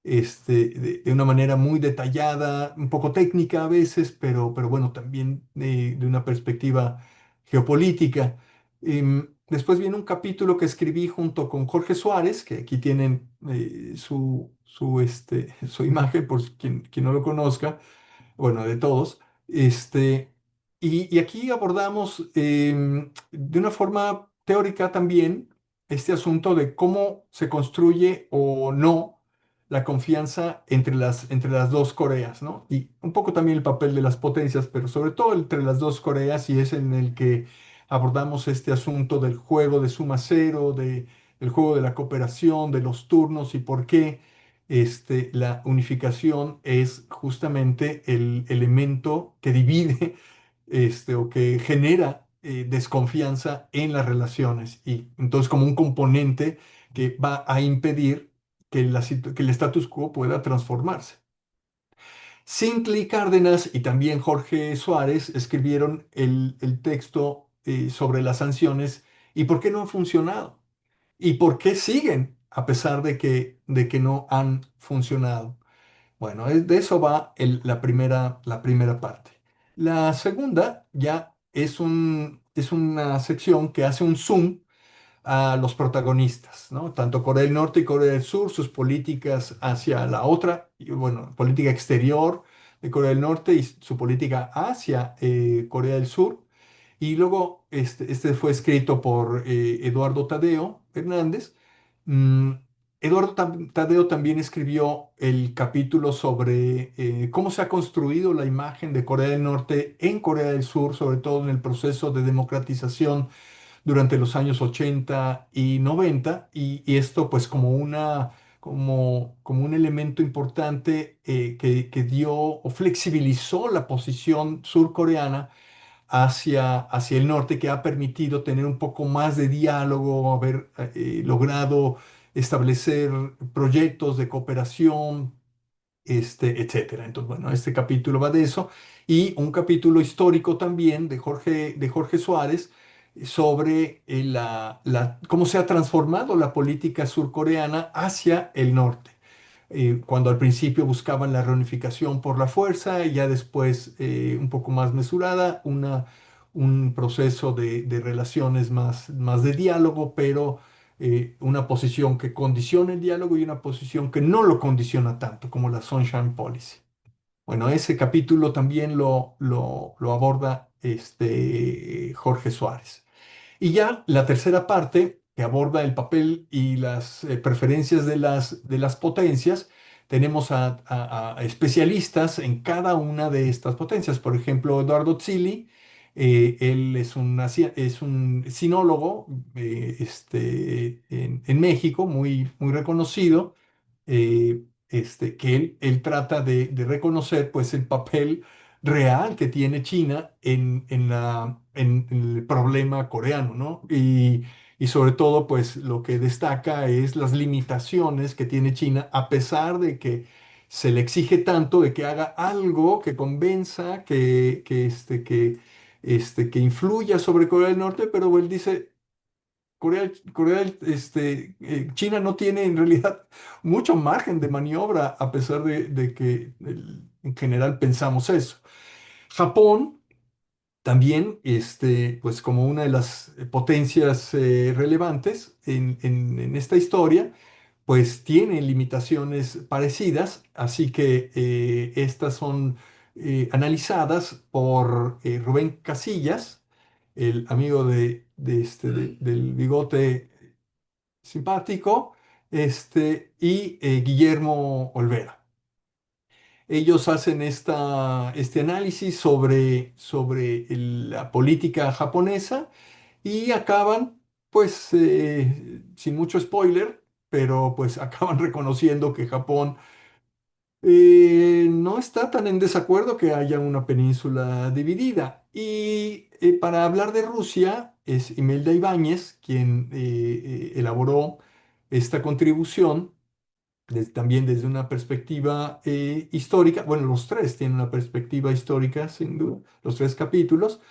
de una manera muy detallada, un poco técnica a veces, pero bueno, también de una perspectiva geopolítica. Después viene un capítulo que escribí junto con Jorge Suárez, que aquí tienen su imagen por quien no lo conozca, bueno, de todos. Y aquí abordamos de una forma teórica también este asunto de cómo se construye o no la confianza entre las dos Coreas, ¿no? Y un poco también el papel de las potencias, pero sobre todo entre las dos Coreas, y es en el que abordamos este asunto del juego de suma cero, del juego de la cooperación, de los turnos y por qué la unificación es justamente el elemento que divide o que genera desconfianza en las relaciones y entonces como un componente que va a impedir que el status quo pueda transformarse. Sinclair Cárdenas y también Jorge Suárez escribieron el texto sobre las sanciones y por qué no han funcionado y por qué siguen a pesar de que no han funcionado. Bueno, de eso va la primera parte. La segunda ya es una sección que hace un zoom a los protagonistas, ¿no? Tanto Corea del Norte y Corea del Sur, sus políticas hacia la otra, y bueno, política exterior de Corea del Norte y su política hacia Corea del Sur. Y luego este fue escrito por Eduardo Tadeo Hernández. Mm, Eduardo Tadeo también escribió el capítulo sobre cómo se ha construido la imagen de Corea del Norte en Corea del Sur, sobre todo en el proceso de democratización durante los años 80 y 90, y esto pues como un elemento importante que dio o flexibilizó la posición surcoreana hacia el norte, que ha permitido tener un poco más de diálogo, haber logrado establecer proyectos de cooperación, etcétera. Entonces, bueno, este capítulo va de eso. Y un capítulo histórico también de Jorge Suárez sobre cómo se ha transformado la política surcoreana hacia el norte. Cuando al principio buscaban la reunificación por la fuerza y ya después un poco más mesurada, un proceso de relaciones más de diálogo, pero una posición que condiciona el diálogo y una posición que no lo condiciona tanto, como la Sunshine Policy. Bueno, ese capítulo también lo aborda Jorge Suárez. Y ya la tercera parte, que aborda el papel y las preferencias de las potencias, tenemos a especialistas en cada una de estas potencias. Por ejemplo, Eduardo Zilli, él es un sinólogo en México, muy reconocido, que él trata de reconocer pues, el papel real que tiene China en el problema coreano, ¿no? Y sobre todo, pues lo que destaca es las limitaciones que tiene China, a pesar de que se le exige tanto de que haga algo que convenza, que influya sobre Corea del Norte, pero él dice, China no tiene en realidad mucho margen de maniobra, a pesar de que en general pensamos eso. Japón también, pues como una de las potencias relevantes en esta historia, pues tiene limitaciones parecidas, así que estas son analizadas por Rubén Casillas, el amigo del bigote simpático, y Guillermo Olvera. Ellos hacen este análisis sobre la política japonesa y acaban, pues, sin mucho spoiler, pero pues acaban reconociendo que Japón no está tan en desacuerdo que haya una península dividida. Y para hablar de Rusia es Imelda Ibáñez quien elaboró esta contribución también desde una perspectiva histórica. Bueno, los tres tienen una perspectiva histórica, sin duda, los tres capítulos.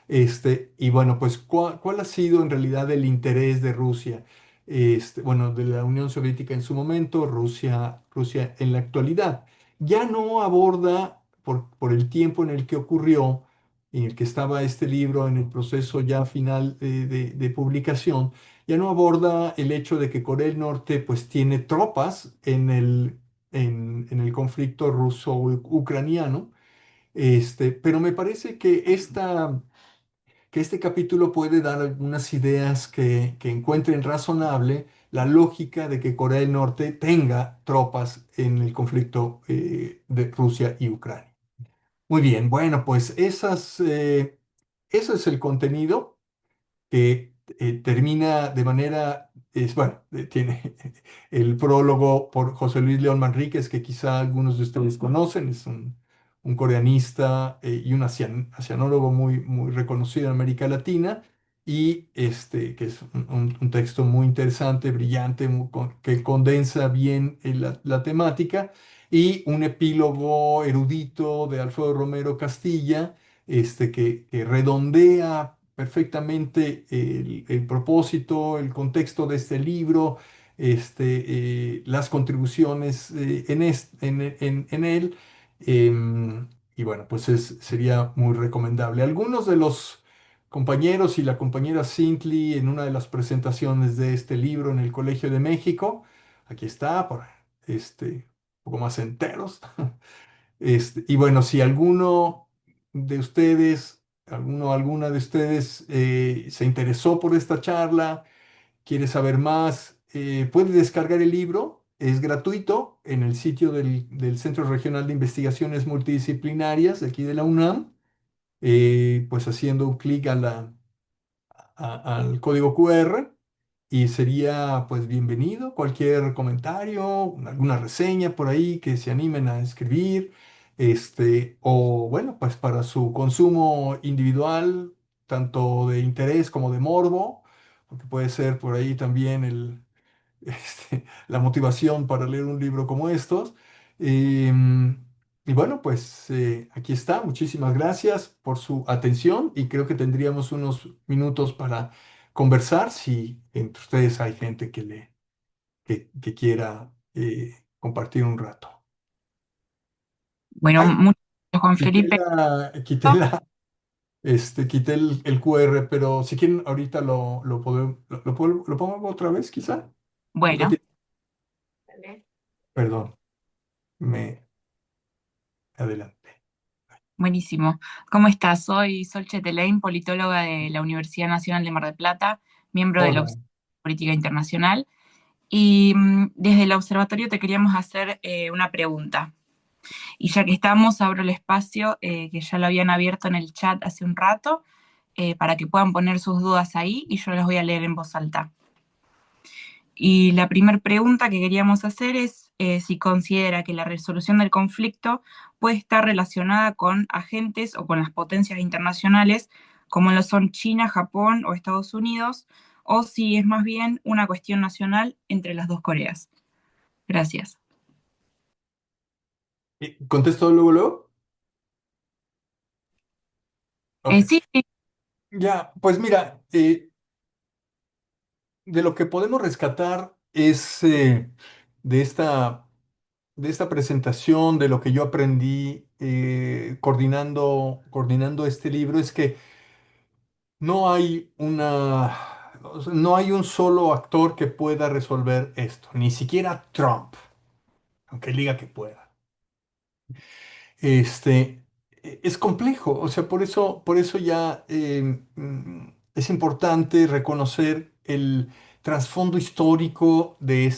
Y bueno, pues, ¿cuál ha sido en realidad el interés de Rusia? Bueno, de la Unión Soviética en su momento, Rusia en la actualidad. Ya no aborda, por el tiempo en el que ocurrió, en el que estaba este libro en el proceso ya final de publicación, ya no aborda el hecho de que Corea del Norte pues tiene tropas en el conflicto ruso-ucraniano, pero me parece que este capítulo puede dar algunas ideas que encuentren razonable la lógica de que Corea del Norte tenga tropas en el conflicto de Rusia y Ucrania. Muy bien, bueno, pues eso es el contenido que termina de manera, bueno, tiene el prólogo por José Luis León Manríquez, que quizá algunos de ustedes conocen, es un coreanista y un asianólogo muy reconocido en América Latina, y que es un texto muy interesante, brillante, que condensa bien la temática, y un epílogo erudito de Alfredo Romero Castilla, que redondea perfectamente el propósito, el contexto de este libro, las contribuciones en él. Y bueno, pues sería muy recomendable. Algunos de los compañeros y la compañera Sintli en una de las presentaciones de este libro en el Colegio de México, aquí está, un poco más enteros. Y bueno, si alguno de ustedes, alguna de ustedes se interesó por esta charla, quiere saber más, puede descargar el libro. Es gratuito en el sitio del Centro Regional de Investigaciones Multidisciplinarias de aquí de la UNAM, pues haciendo un clic al código QR, y sería pues bienvenido cualquier comentario, alguna reseña por ahí que se animen a escribir, o bueno, pues para su consumo individual, tanto de interés como de morbo, porque puede ser por ahí también la motivación para leer un libro como estos. Em, y bueno, pues aquí está. Muchísimas gracias por su atención, y creo que tendríamos unos minutos para conversar si entre ustedes hay gente que quiera compartir un rato. Bueno, Ay, muchas gracias, Juan quité Felipe. la, quité la, Quité el QR, pero si quieren, ahorita lo pongo otra vez, quizá. ¿O qué Bueno, Dale. Perdón, me adelanté. buenísimo. ¿Cómo estás? Soy Sol Chetelain, politóloga de la Universidad Nacional de Mar del Plata, miembro del Hola. Observatorio de Política Internacional. Y desde el observatorio te queríamos hacer una pregunta. Y ya que estamos, abro el espacio que ya lo habían abierto en el chat hace un rato, para que puedan poner sus dudas ahí y yo las voy a leer en voz alta. Y la primera pregunta que queríamos hacer es si considera que la resolución del conflicto puede estar relacionada con agentes o con las potencias internacionales, como lo son China, Japón o Estados Unidos, o si es más bien una cuestión nacional entre las dos Coreas. Gracias. ¿Contesto luego, luego? Ok. Sí, sí. Ya, pues mira, de lo que podemos rescatar es de esta, de esta presentación, de lo que yo aprendí coordinando este libro, es que no hay un solo actor que pueda resolver esto, ni siquiera Trump, aunque él diga que pueda. Este, es complejo, o sea, por eso ya es importante reconocer el trasfondo histórico de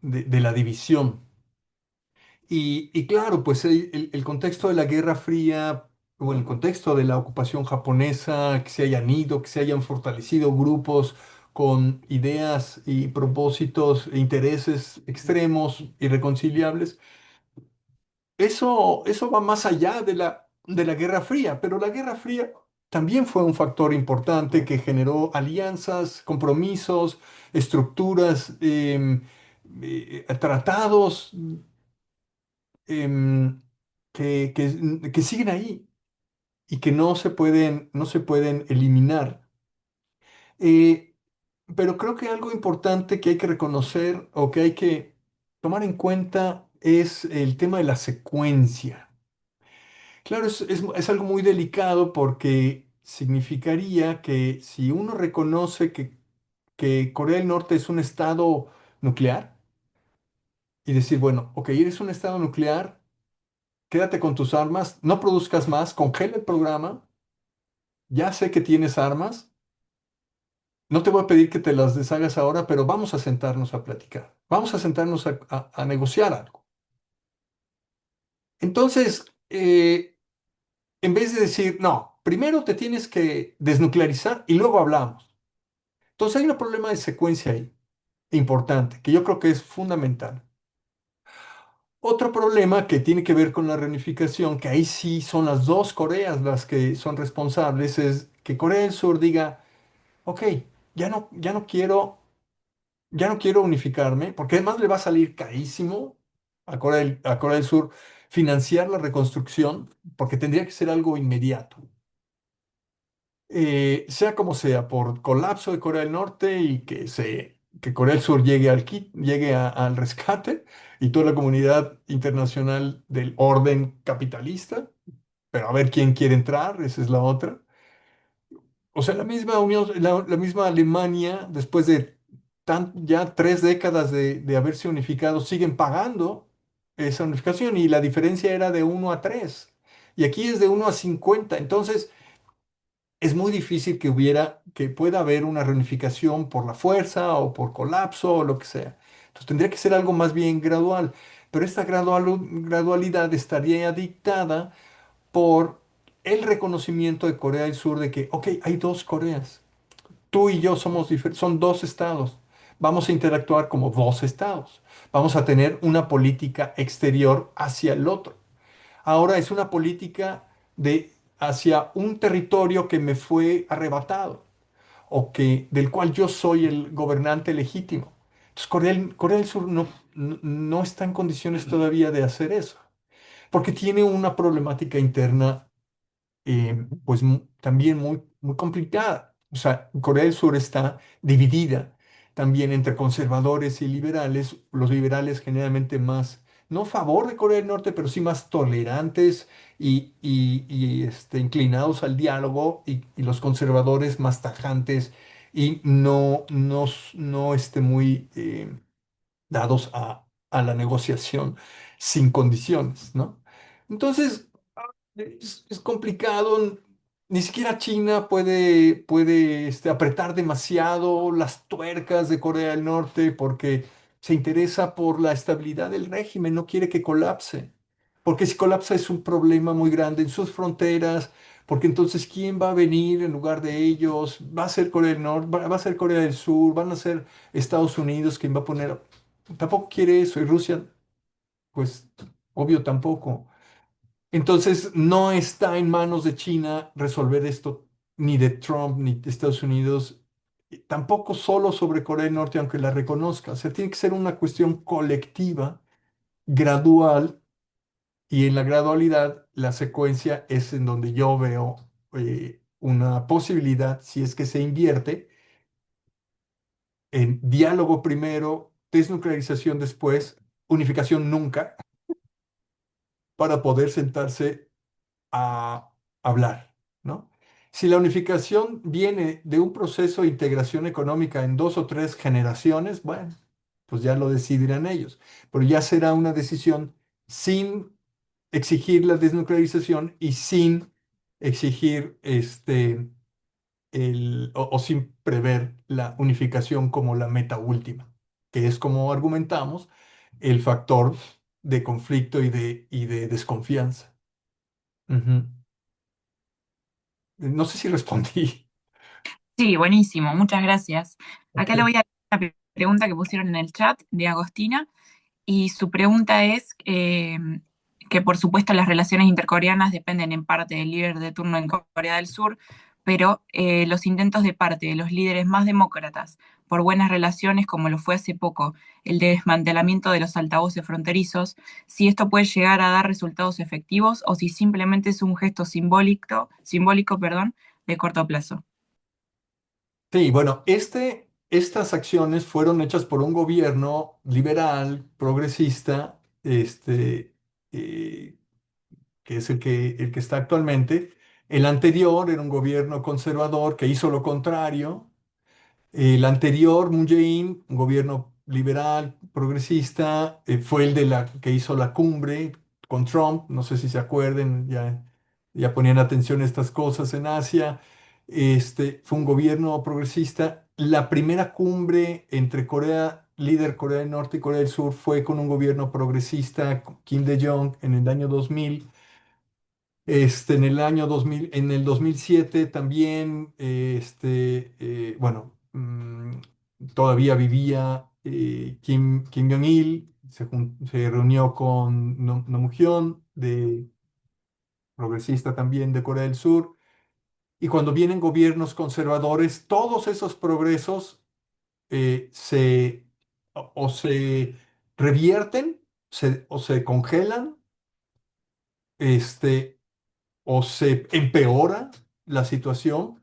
la división. Y claro, pues el contexto de la Guerra Fría, o el contexto de la ocupación japonesa, que se hayan ido, que se hayan fortalecido grupos con ideas y propósitos e intereses extremos, irreconciliables, eso va más allá de la Guerra Fría, pero la Guerra Fría también fue un factor importante que generó alianzas, compromisos, estructuras, tratados em, que siguen ahí y que no se pueden eliminar. Eh, pero creo que algo importante que hay que reconocer o que hay que tomar en cuenta es el tema de la secuencia. Claro, es algo muy delicado porque significaría que si uno reconoce que Corea del Norte es un estado nuclear y decir, bueno, ok, eres un estado nuclear, quédate con tus armas, no produzcas más, congela el programa, ya sé que tienes armas, no te voy a pedir que te las deshagas ahora, pero vamos a sentarnos a platicar, vamos a sentarnos a negociar algo. Entonces, en vez de decir, no, primero te tienes que desnuclearizar y luego hablamos. Entonces hay un problema de secuencia ahí, importante, que yo creo que es fundamental. Otro problema que tiene que ver con la reunificación, que ahí sí son las dos Coreas las que son responsables, es que Corea del Sur diga, ok, ya no quiero unificarme, porque además le va a salir carísimo a Corea del Sur financiar la reconstrucción, porque tendría que ser algo inmediato. Sea como sea, por colapso de Corea del Norte y que Corea del Sur llegue al rescate y toda la comunidad internacional del orden capitalista, pero a ver quién quiere entrar, esa es la otra. O sea, la misma Alemania, después de ya 3 décadas de haberse unificado, siguen pagando esa unificación y la diferencia era de 1 a 3. Y aquí es de 1 a 50. Entonces, es muy difícil que pueda haber una reunificación por la fuerza o por colapso o lo que sea. Entonces, tendría que ser algo más bien gradual. Pero esta gradualidad estaría dictada por el reconocimiento de Corea del Sur de que, ok, hay dos Coreas. Tú y yo son dos estados. Vamos a interactuar como dos estados. Vamos a tener una política exterior hacia el otro. Ahora es una política hacia un territorio que me fue arrebatado del cual yo soy el gobernante legítimo. Entonces Corea del Sur no está en condiciones todavía de hacer eso, porque tiene una problemática interna pues también muy complicada. O sea, Corea del Sur está dividida también entre conservadores y liberales, los liberales generalmente más no a favor de Corea del Norte, pero sí más tolerantes inclinados al diálogo y los conservadores más tajantes y no muy dados a la negociación sin condiciones, ¿no? Entonces, es complicado. Ni siquiera China puede apretar demasiado las tuercas de Corea del Norte porque se interesa por la estabilidad del régimen, no quiere que colapse. Porque si colapsa es un problema muy grande en sus fronteras, porque entonces ¿quién va a venir en lugar de ellos? ¿Va a ser Corea del Norte? ¿Va a ser Corea del Sur? ¿Van a ser Estados Unidos quien va a poner? Tampoco quiere eso y Rusia, pues obvio tampoco. Entonces, no está en manos de China resolver esto, ni de Trump, ni de Estados Unidos, y tampoco solo sobre Corea del Norte, aunque la reconozca. O sea, tiene que ser una cuestión colectiva, gradual, y en la gradualidad, la secuencia es en donde yo veo una posibilidad, si es que se invierte, en diálogo primero, desnuclearización después, unificación nunca, para poder sentarse a hablar, ¿no? Si la unificación viene de un proceso de integración económica en 2 o 3 generaciones, bueno, pues ya lo decidirán ellos, pero ya será una decisión sin exigir la desnuclearización y sin exigir o sin prever la unificación como la meta última, que es como argumentamos el factor de conflicto y de desconfianza. Ujú. No sé si respondí. Sí, buenísimo, muchas gracias. Ok. Acá le voy a dar la pregunta que pusieron en el chat de Agostina. Y su pregunta es que por supuesto las relaciones intercoreanas dependen en parte del líder de turno en Corea del Sur, pero los intentos de parte de los líderes más demócratas por buenas relaciones, como lo fue hace poco el desmantelamiento de los altavoces fronterizos, si esto puede llegar a dar resultados efectivos o si simplemente es un gesto simbólico, perdón, de corto plazo. Sí, bueno, estas acciones fueron hechas por un gobierno liberal, progresista, eh, que es el que está actualmente. El anterior era un gobierno conservador que hizo lo contrario. El anterior, Moon Jae-in, un gobierno liberal, progresista, fue el que hizo la cumbre con Trump. No sé si se acuerden, ya ponían atención a estas cosas en Asia. Fue un gobierno progresista. La primera cumbre entre líder Corea del Norte y Corea del Sur fue con un gobierno progresista, Kim Dae-jung, en el año 2000. En el año 2000, en el 2007 también, bueno, todavía vivía Kim Jong-il, se reunió con Namjoon, progresista también de Corea del Sur, y cuando vienen gobiernos conservadores, todos esos progresos o se revierten o se congelan, este, o se empeora la situación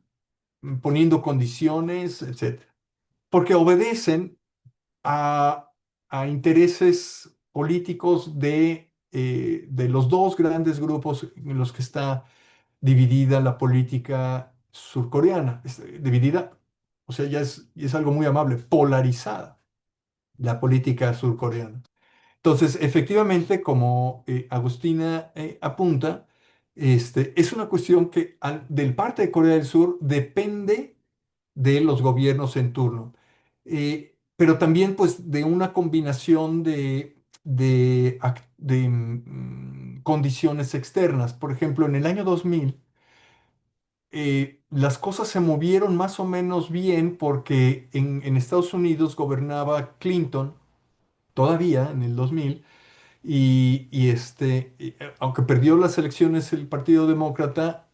poniendo condiciones, etcétera, porque obedecen a, a intereses políticos de los dos grandes grupos en los que está dividida la política surcoreana. Dividida, o sea, ya es algo muy amable, polarizada la política surcoreana. Entonces, efectivamente, como Agustina apunta, es una cuestión que del parte de Corea del Sur depende de los gobiernos en turno. Pero también pues de una combinación de condiciones externas. Por ejemplo, en el año 2000, las cosas se movieron más o menos bien porque en Estados Unidos gobernaba Clinton, todavía en el 2000, aunque perdió las elecciones el Partido Demócrata,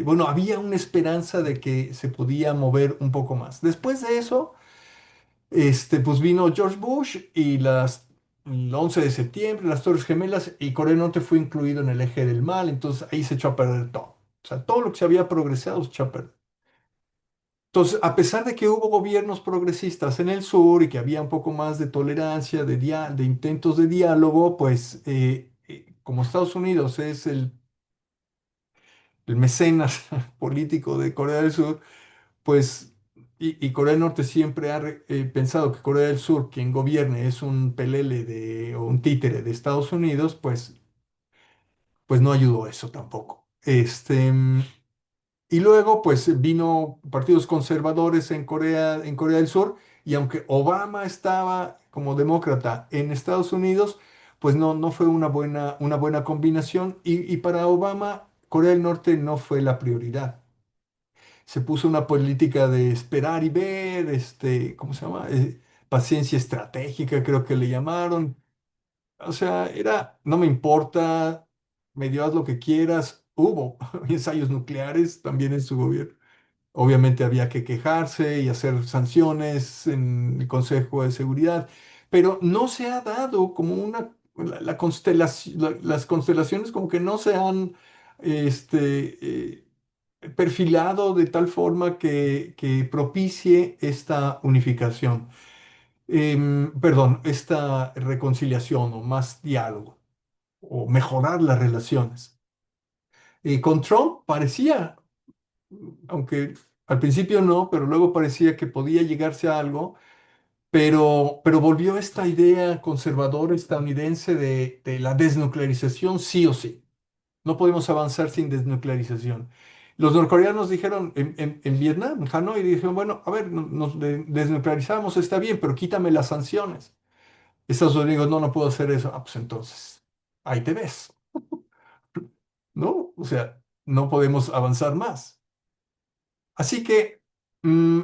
bueno, había una esperanza de que se podía mover un poco más. Después de eso, pues vino George Bush y el 11 de septiembre, las Torres Gemelas, y Corea del Norte fue incluido en el eje del mal, entonces ahí se echó a perder todo. O sea, todo lo que se había progresado se echó a perder. Entonces, a pesar de que hubo gobiernos progresistas en el sur y que había un poco más de tolerancia, de intentos de diálogo, pues como Estados Unidos es el mecenas político de Corea del Sur, pues, y Corea del Norte siempre ha pensado que Corea del Sur, quien gobierne, es un pelele o un títere de Estados Unidos, pues no ayudó eso tampoco. Y luego, pues vino partidos conservadores en Corea del Sur, y aunque Obama estaba como demócrata en Estados Unidos, pues no fue una buena combinación, y para Obama, Corea del Norte no fue la prioridad. Se puso una política de esperar y ver, ¿cómo se llama? Paciencia estratégica, creo que le llamaron. O sea, no me importa, medio haz lo que quieras. Hubo ensayos nucleares también en su gobierno. Obviamente había que quejarse y hacer sanciones en el Consejo de Seguridad, pero no se ha dado como la constelación, las constelaciones como que no se han perfilado de tal forma que propicie esta unificación. Perdón, esta reconciliación o más diálogo o mejorar las relaciones. Con Trump parecía, aunque al principio no, pero luego parecía que podía llegarse a algo, pero volvió esta idea conservadora estadounidense de la desnuclearización sí o sí. No podemos avanzar sin desnuclearización. Los norcoreanos dijeron en Vietnam, en Hanoi, dijeron, bueno, a ver, nos desnuclearizamos, está bien, pero quítame las sanciones. Estados Unidos, no puedo hacer eso. Ah, pues entonces, ahí te ves, ¿no? O sea, no podemos avanzar más. Así que mm,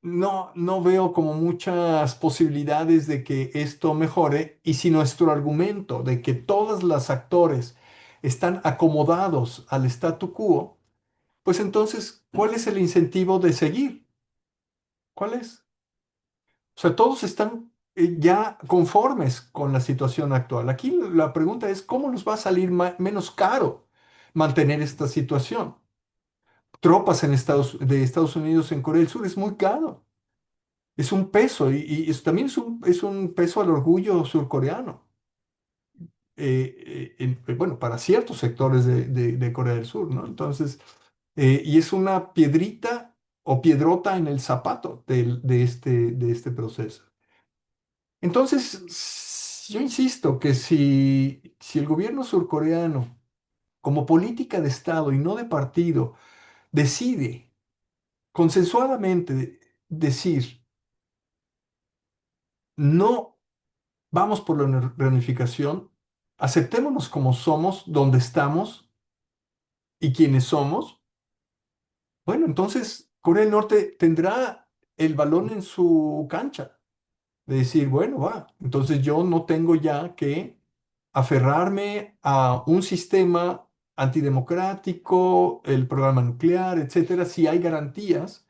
no veo como muchas posibilidades de que esto mejore, y si nuestro argumento de que todos los actores están acomodados al statu quo, pues entonces, ¿cuál es el incentivo de seguir? ¿Cuál es? O sea, todos están ya conformes con la situación actual. Aquí la pregunta es, ¿cómo nos va a salir menos caro mantener esta situación? Tropas de Estados Unidos en Corea del Sur es muy caro. Es un peso, y también es un peso al orgullo surcoreano. Bueno, para ciertos sectores de Corea del Sur, ¿no? Entonces, y es una piedrita o piedrota en el zapato de este proceso. Entonces, yo insisto que si el gobierno surcoreano, como política de Estado y no de partido, decide consensuadamente decir, no vamos por la reunificación, aceptémonos como somos, donde estamos y quienes somos, bueno, entonces Corea del Norte tendrá el balón en su cancha, de decir, bueno, va, entonces yo no tengo ya que aferrarme a un sistema antidemocrático, el programa nuclear, etcétera, si hay garantías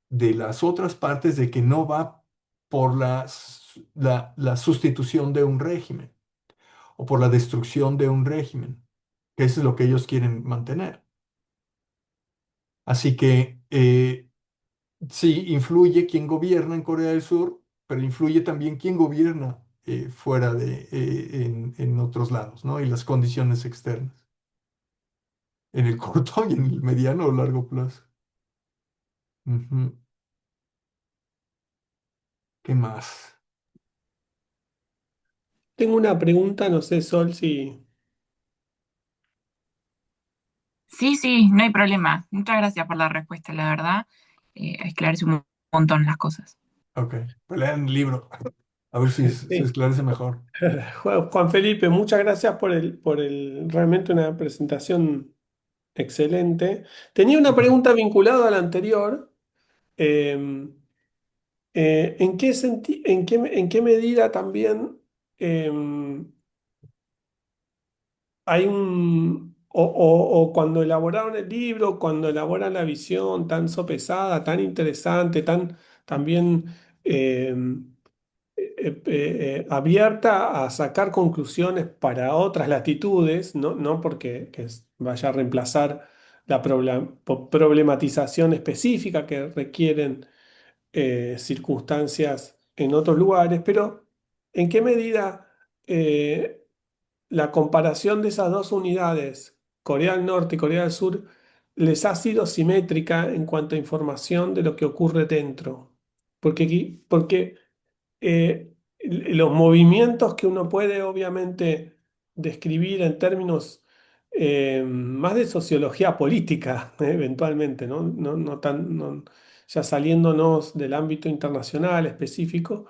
de las otras partes de que no va por la sustitución de un régimen o por la destrucción de un régimen, que eso es lo que ellos quieren mantener. Así que sí, influye quién gobierna en Corea del Sur, pero influye también quién gobierna fuera en otros lados, ¿no? Y las condiciones externas, en el corto y en el mediano o largo plazo. Ujú. ¿Qué más? Tengo una pregunta, no sé, Sol, si... Sí, sí, no hay problema. Muchas gracias por la respuesta, la verdad. Esclarece un montón las cosas. Ok, pues lean el libro, a ver si se Sí. esclarece mejor. Juan Felipe, muchas gracias realmente una presentación excelente. Tenía una Ujú. pregunta vinculada a la anterior. eh, ¿en qué medida también eh, hay o cuando elaboraron el libro, cuando elaboran la visión tan sopesada, tan interesante, tan también eh, abierta a sacar conclusiones para otras latitudes, no porque vaya a reemplazar la problematización específica que requieren circunstancias en otros lugares, pero ¿en qué medida la comparación de esas dos unidades, Corea del Norte y Corea del Sur, les ha sido simétrica en cuanto a información de lo que ocurre dentro? Porque los movimientos que uno puede obviamente describir en términos más de sociología política, eventualmente, ¿no? Ya saliéndonos del ámbito internacional específico,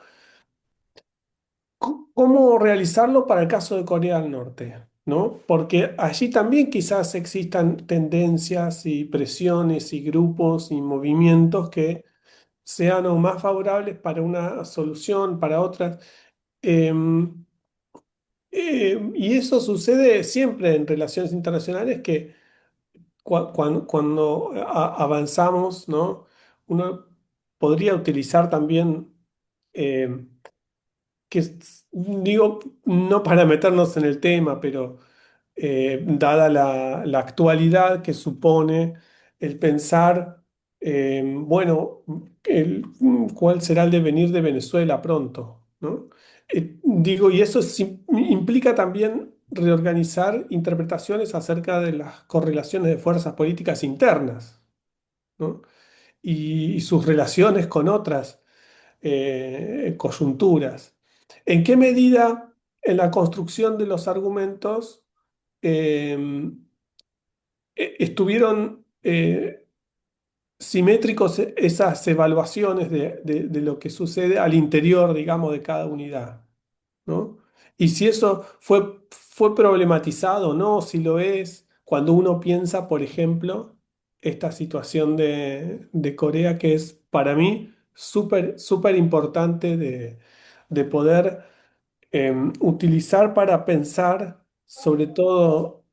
¿cómo realizarlo para el caso de Corea del Norte? ¿No? Porque allí también quizás existan tendencias y presiones y grupos y movimientos que sean o más favorables para una solución, para otras. Em, y eso sucede siempre en relaciones internacionales que cuando avanzamos, ¿no? Uno podría utilizar también, em, digo, no para meternos en el tema, pero dada la actualidad que supone el pensar, bueno, cuál será el devenir de Venezuela pronto, ¿no? Digo, y eso implica también reorganizar interpretaciones acerca de las correlaciones de fuerzas políticas internas, ¿no? Y sus relaciones con otras coyunturas. ¿En qué medida en la construcción de los argumentos eh, estuvieron simétricos esas evaluaciones de lo que sucede al interior, digamos, de cada unidad, ¿no? Y si eso fue problematizado o no, si lo es, cuando uno piensa, por ejemplo, esta situación de Corea, que es para mí súper, súper importante de poder utilizar para pensar, sobre todo,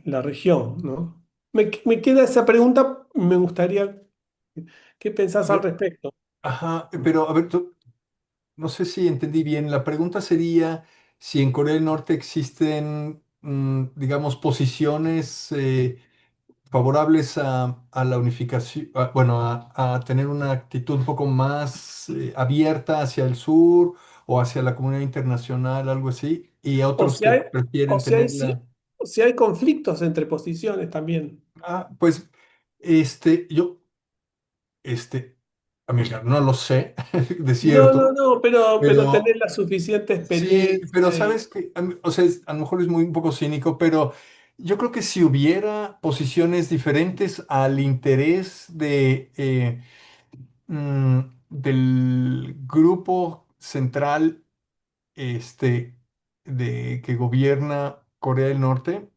la región, ¿no? Me queda esa pregunta, me gustaría, ¿qué A pensás al ver, respecto? ajá, pero a ver, no sé si entendí bien. La pregunta sería si en Corea del Norte existen, digamos, posiciones favorables a la unificación, bueno, a tener una actitud un poco más abierta hacia el sur o hacia la comunidad internacional, algo así, y a O otros si que hay, o prefieren si hay, tenerla. o si hay conflictos entre posiciones también. Pues, yo, este, amiga, no lo sé, de No, no, cierto, no, pero tener pero la suficiente sí, pero experiencia y... sabes que, o sea, a lo mejor es muy un poco cínico, pero yo creo que si hubiera posiciones diferentes al interés del grupo central, este, de que gobierna Corea del Norte,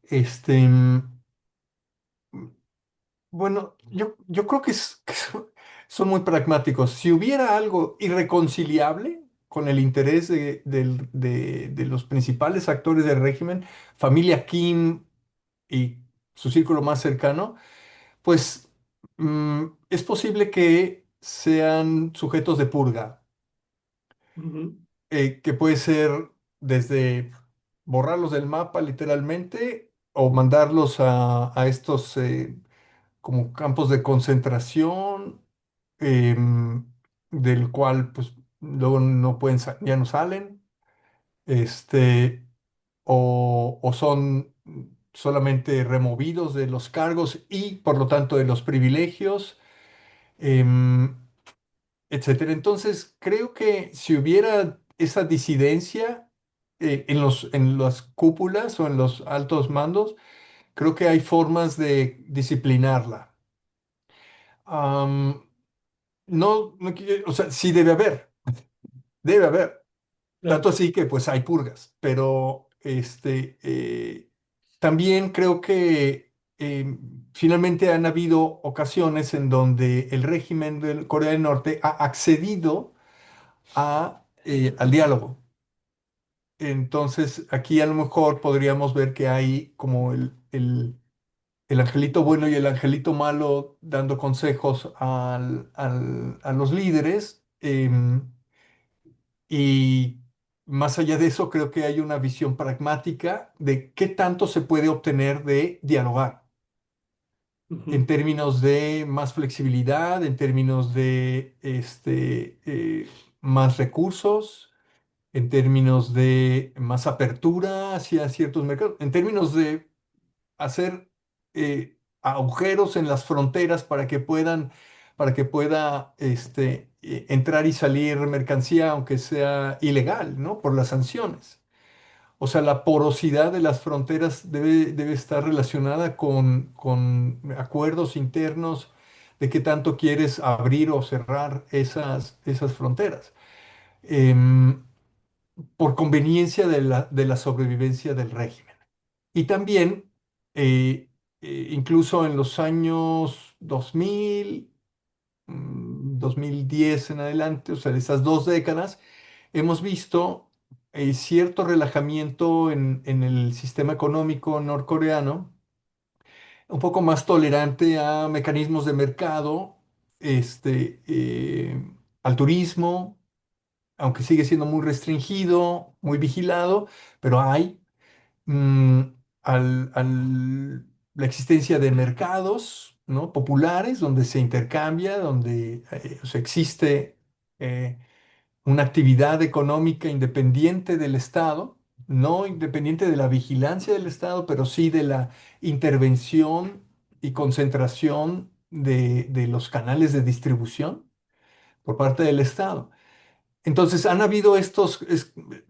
este, bueno, yo creo que son muy pragmáticos. Si hubiera algo irreconciliable con el interés de los principales actores del régimen, familia Kim y su círculo más cercano, pues es posible que sean sujetos de purga, Ujú, que puede ser desde borrarlos del mapa literalmente o mandarlos a estos como campos de concentración, em, del cual pues luego no pueden, ya no salen, este, o son solamente removidos de los cargos y por lo tanto de los privilegios, em, etcétera. Entonces, creo que si hubiera esa disidencia en las cúpulas o en los altos mandos, creo que hay formas de disciplinarla. Am, no, o sea, sí debe haber. Tanto claro. así que pues hay purgas, pero también creo que finalmente han habido ocasiones en donde el régimen de Corea del Norte ha accedido al diálogo. Entonces, aquí a lo mejor podríamos ver que hay como el angelito bueno y el angelito malo dando consejos a los líderes. Y más allá de eso, creo que hay una visión pragmática de qué tanto se puede obtener de dialogar en Ujú. términos de más flexibilidad, en términos de más recursos, en términos de más apertura hacia ciertos mercados, en términos de hacer agujeros en las fronteras para que pueda entrar y salir mercancía, aunque sea ilegal, ¿no? Por las sanciones. O sea, la porosidad de las fronteras debe estar relacionada con acuerdos internos de qué tanto quieres abrir o cerrar esas fronteras. Em, por conveniencia de la sobrevivencia del régimen. Y también, eh, incluso en los años 2000, 2010 en adelante, o sea, de esas 2 décadas, hemos visto cierto relajamiento en el sistema económico norcoreano, un poco más tolerante a mecanismos de mercado, al turismo, aunque sigue siendo muy restringido, muy vigilado, pero hay mm, la existencia de mercados, ¿no? Populares donde se intercambia, donde o sea, existe eh, una actividad económica independiente del Estado, no independiente de la vigilancia del Estado, pero sí de la intervención y concentración de los canales de distribución por parte del Estado. Entonces, han habido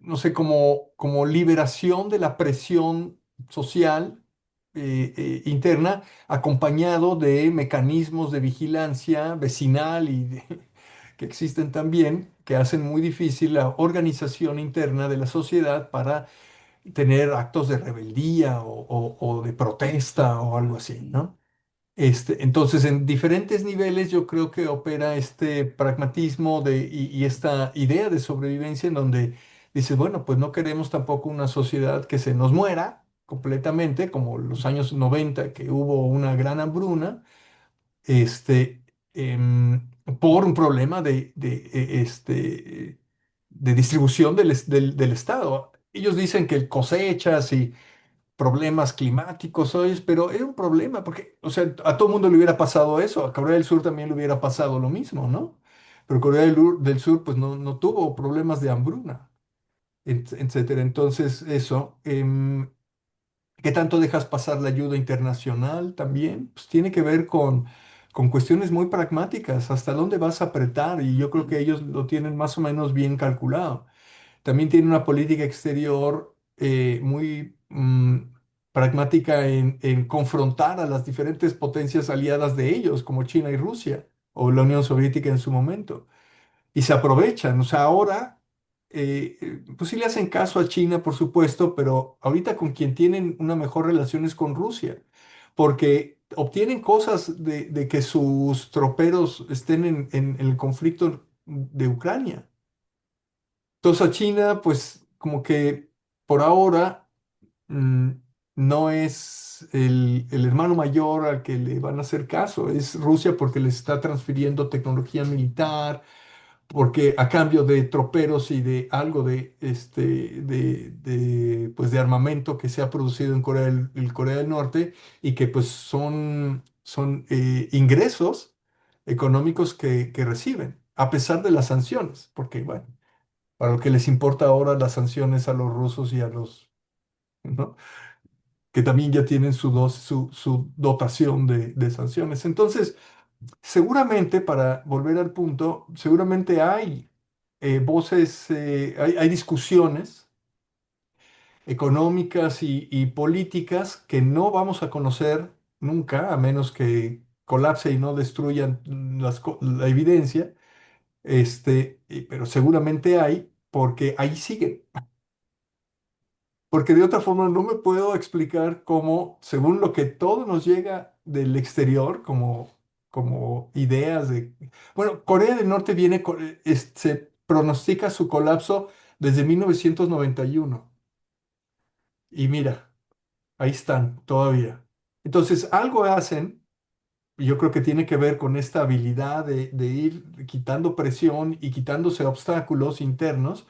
no sé, como liberación de la presión social interna, acompañado de mecanismos de vigilancia vecinal que existen también, que hacen muy difícil la organización interna de la sociedad para tener actos de rebeldía o de protesta o algo así, ¿no? Entonces, en diferentes niveles yo creo que opera este pragmatismo y esta idea de sobrevivencia en donde dices, bueno, pues no queremos tampoco una sociedad que se nos muera completamente, como los años 90 que hubo una gran hambruna, este, por un problema de distribución del Estado. Ellos dicen que cosechas y problemas climáticos hoy, pero era un problema porque, o sea, a todo mundo le hubiera pasado eso, a Corea del Sur también le hubiera pasado lo mismo, ¿no? Pero Corea del Sur, pues no tuvo problemas de hambruna, etcétera. Entonces, eso, ¿qué tanto dejas pasar la ayuda internacional también? Pues tiene que ver con cuestiones muy pragmáticas, hasta dónde vas a apretar, y yo creo que ellos lo tienen más o menos bien calculado. También tiene una política exterior muy pragmática en confrontar a las diferentes potencias aliadas de ellos, como China y Rusia, o la Unión Soviética en su momento. Y se aprovechan. O sea, ahora, pues sí le hacen caso a China, por supuesto, pero ahorita con quien tienen una mejor relación es con Rusia, porque obtienen cosas de que sus troperos estén en el conflicto de Ucrania. Entonces a China, pues como que por ahora mm, no es el hermano mayor al que le van a hacer caso, es Rusia porque les está transfiriendo tecnología militar, porque a cambio de troperos y de algo pues de armamento que se ha producido en Corea del Norte y que pues son ingresos económicos que reciben, a pesar de las sanciones, porque bueno. Para lo que les importa ahora las sanciones a los rusos y a ¿no? Que también ya tienen su dotación de sanciones. Entonces, seguramente, para volver al punto, seguramente hay voces, hay discusiones económicas y políticas que no vamos a conocer nunca, a menos que colapse y no destruyan la evidencia, pero seguramente hay, porque ahí siguen. Porque de otra forma no me puedo explicar cómo, según lo que todo nos llega del exterior, como ideas de... Bueno, Corea del Norte se pronostica su colapso desde 1991. Y mira, ahí están todavía. Entonces, algo hacen, y yo creo que tiene que ver con esta habilidad de ir quitando presión y quitándose obstáculos internos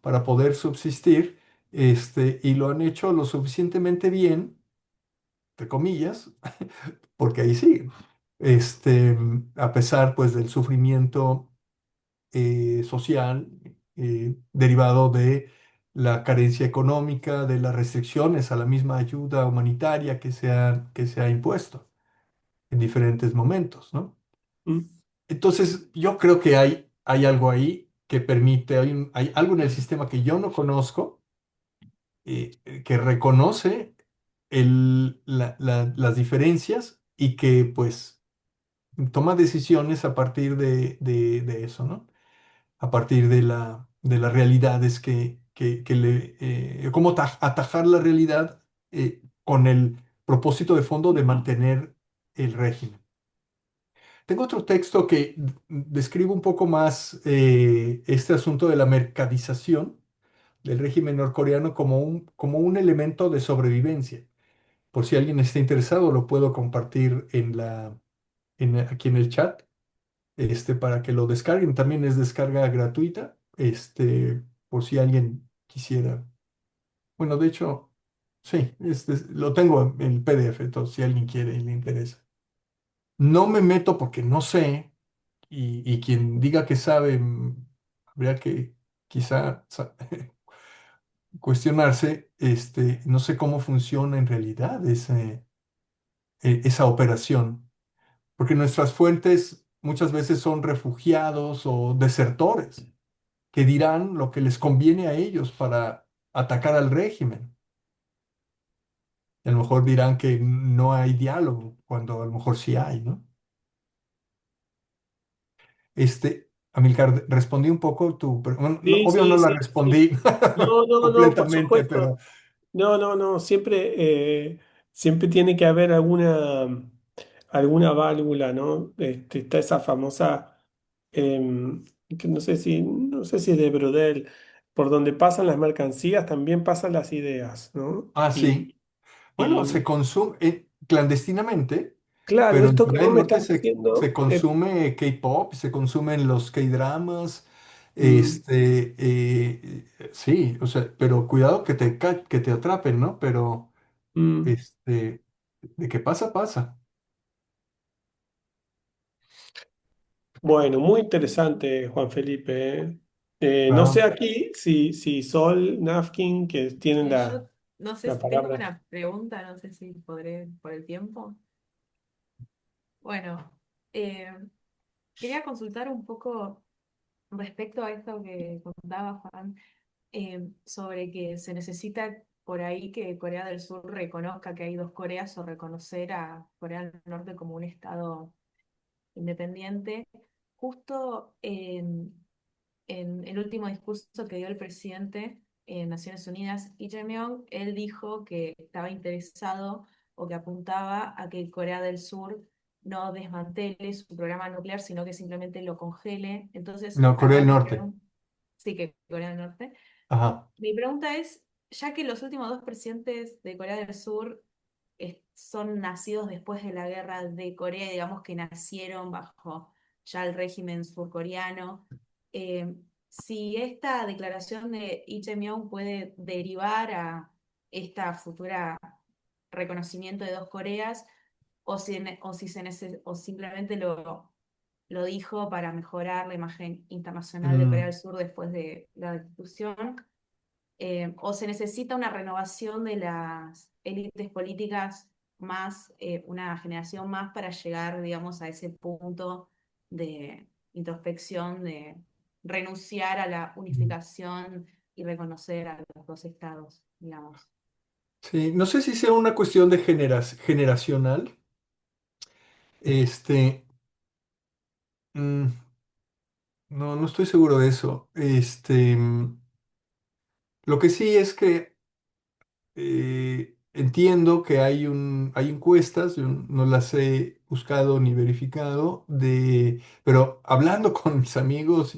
para poder subsistir, y lo han hecho lo suficientemente bien, entre comillas, porque ahí siguen. A pesar pues del sufrimiento social derivado de la carencia económica, de las restricciones a la misma ayuda humanitaria que se ha impuesto en diferentes momentos, ¿no? Mm, Entonces, yo creo que hay algo ahí que permite, hay algo en el sistema que yo no conozco, que reconoce las diferencias y que pues toma decisiones a partir de eso, ¿no? A partir de las realidades cómo atajar la realidad con el propósito de fondo de mantener el régimen. Tengo otro texto que describe un poco más este asunto de la mercadización del régimen norcoreano como un elemento de sobrevivencia. Por si alguien está interesado, lo puedo compartir aquí en el chat, para que lo descarguen. También es descarga gratuita, por si alguien quisiera. Bueno, de hecho, sí, lo tengo en el PDF, entonces si alguien quiere y le interesa. No me meto porque no sé, y quien diga que sabe, habría que quizá cuestionarse, no sé cómo funciona en realidad esa operación, porque nuestras fuentes muchas veces son refugiados o desertores que dirán lo que les conviene a ellos para atacar al régimen. Y a lo mejor dirán que no hay diálogo, cuando a lo mejor sí hay, ¿no? Amilcar, respondí un poco bueno, sí, obvio no sí, la sí, sí. respondí No, no, no, por completamente, supuesto. pero No, no, no, siempre tiene que haber alguna válvula, ¿no? Está esa famosa, que no sé si es de Brodel, por donde pasan las mercancías también pasan las ideas, ¿no? sí. Bueno, se Y consume clandestinamente, claro, pero en esto que Corea vos del me Norte estás se diciendo, consume K-pop, se consumen los K-dramas, mm, sí, o sea, pero cuidado que te atrapen, ¿no? Pero, mm. de qué pasa, pasa. Bueno, muy interesante, Juan Felipe. ¿Eh? No sé Claro. aquí si Sol, Nafkin, que tienen Yo la, no sé la si tengo palabra. una pregunta, no sé si podré por el tiempo. Bueno, eh, quería consultar un poco respecto a esto que contaba Juan, sobre que se necesita por ahí que Corea del Sur reconozca que hay dos Coreas o reconocer a Corea del Norte como un estado independiente. Justo en el último discurso que dio el presidente en Naciones Unidas, Lee Jae-myung, él dijo que estaba interesado o que apuntaba a que Corea del Sur no desmantele su programa nuclear, sino que simplemente lo congele. Entonces, No, Corea acá del mi Norte. pregunta, sí que Corea del Norte. Ajá. Mi pregunta es, ya que los últimos dos presidentes de Corea del Sur son nacidos después de la guerra de Corea, digamos que nacieron bajo ya el régimen surcoreano, si esta declaración de Lee Jae-myung puede derivar a esta futura reconocimiento de dos Coreas, o simplemente lo dijo para mejorar la imagen internacional de Corea Mm, del Sur después de la destitución, o se necesita una renovación de las élites políticas más, una generación más para llegar, digamos, a ese punto de introspección, de renunciar a la mm. unificación y reconocer a los dos estados, digamos. Sí, no sé si sea una cuestión de generacional. Este, mm, no, no estoy seguro de eso. Lo que sí es que entiendo que hay encuestas, yo no las he buscado ni verificado, pero hablando con mis amigos,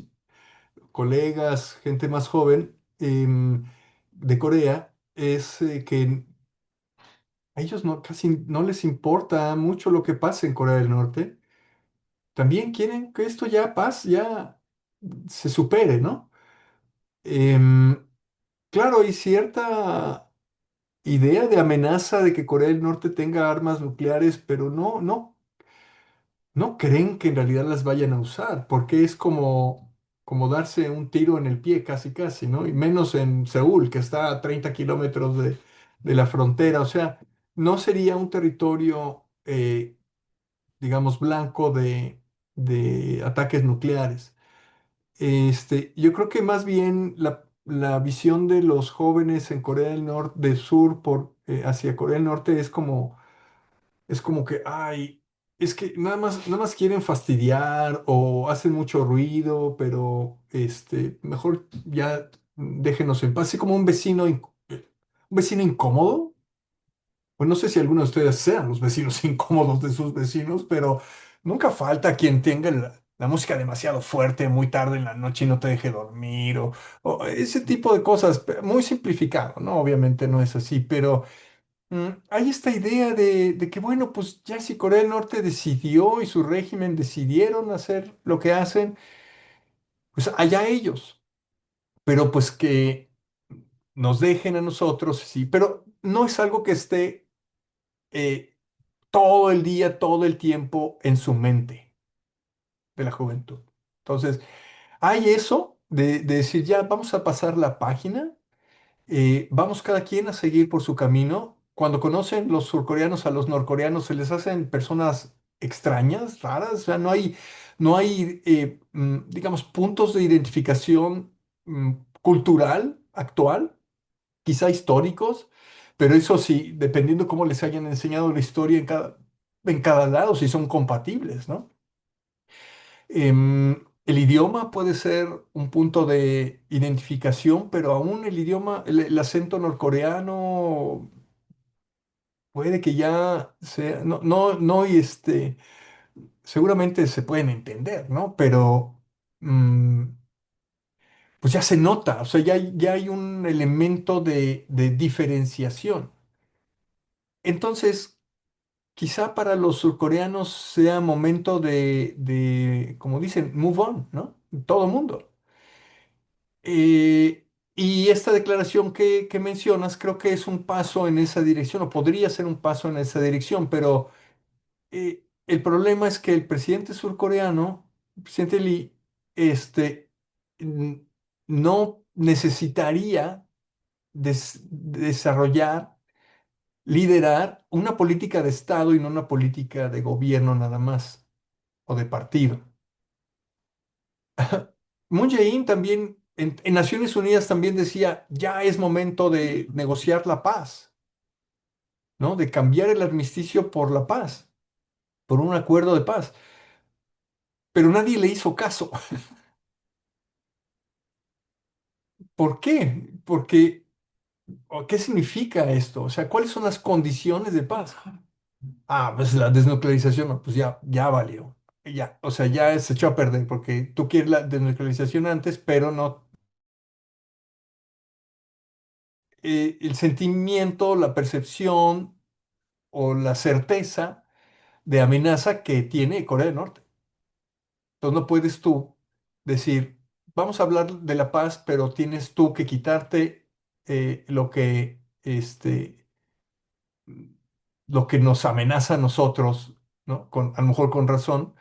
colegas, gente más joven de Corea, es que a ellos casi no les importa mucho lo que pase en Corea del Norte. También quieren que esto ya se supere, ¿no? Em, claro, hay cierta idea de amenaza de que Corea del Norte tenga armas nucleares, pero no creen que en realidad las vayan a usar, porque es como darse un tiro en el pie casi casi, ¿no? Y menos en Seúl, que está a 30 kilómetros de la frontera. O sea, no sería un territorio, digamos, blanco de ataques nucleares. Yo creo que más bien la visión de los jóvenes en Corea del Norte, del Sur, hacia Corea del Norte es como que, ay, es que nada más quieren fastidiar o hacen mucho ruido, pero mejor ya déjenos en paz. Así como un vecino incómodo. Pues no sé si algunos de ustedes sean los vecinos incómodos de sus vecinos, pero nunca falta quien tenga la música demasiado fuerte muy tarde en la noche y no te deje dormir o ese tipo de cosas, muy simplificado, ¿no? Obviamente no es así, pero hay esta idea de que, bueno, pues ya si Corea del Norte decidió y su régimen decidieron hacer lo que hacen, pues allá ellos, pero pues que nos dejen a nosotros, sí, pero no es algo que esté eh, todo el día, todo el tiempo en su mente de la juventud. Entonces, hay eso de decir, ya vamos a pasar la página, vamos cada quien a seguir por su camino. Cuando conocen los surcoreanos a los norcoreanos, se les hacen personas extrañas, raras, o sea, no hay digamos, puntos de identificación cultural actual, quizá históricos, pero eso sí, dependiendo cómo les hayan enseñado la historia en cada lado, si son compatibles, ¿no? El idioma puede ser un punto de identificación, pero aún el idioma, el acento norcoreano puede que ya sea, no, no, no, seguramente se pueden entender, ¿no? Pero mm, pues ya se nota, o sea, ya hay un elemento de diferenciación. Entonces, quizá para los surcoreanos sea momento como dicen, move on, ¿no? Todo mundo. Y esta declaración que mencionas creo que es un paso en esa dirección, o podría ser un paso en esa dirección, pero el problema es que el presidente surcoreano, el presidente Lee, n- no necesitaría desarrollar, liderar una política de Estado y no una política de gobierno nada más, o de partido. Moon Jae-in también, en Naciones Unidas también decía, ya es momento de negociar la paz, ¿no? De cambiar el armisticio por la paz, por un acuerdo de paz. Pero nadie le hizo caso. ¿Por qué? Porque, ¿qué significa esto? O sea, ¿cuáles son las condiciones de paz? Ah, pues la desnuclearización, no, pues ya valió. Ya, o sea, ya se echó a perder porque tú quieres la desnuclearización antes, pero no el sentimiento, la percepción o la certeza de amenaza que tiene Corea del Norte. Entonces no puedes tú decir, vamos a hablar de la paz, pero tienes tú que quitarte lo que nos amenaza a nosotros, ¿no? A lo mejor con razón,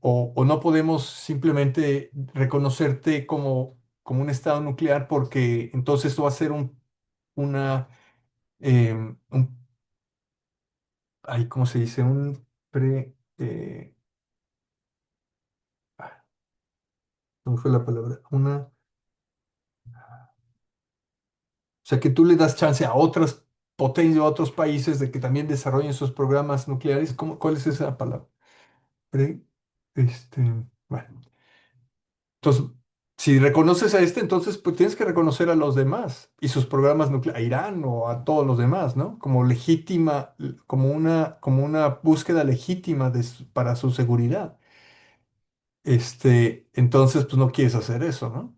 o no podemos simplemente reconocerte como un estado nuclear porque entonces esto va a ser una, ¿cómo se dice? ¿Cómo fue la palabra? O sea, que tú le das chance a otras potencias, a otros países de que también desarrollen sus programas nucleares. ¿Cuál es esa palabra? Pre- este, bueno. Entonces, si reconoces a entonces pues tienes que reconocer a los demás y sus programas nucleares, a Irán o a todos los demás, ¿no? Como legítima, como una búsqueda legítima para su seguridad. Entonces, pues no quieres hacer eso, ¿no?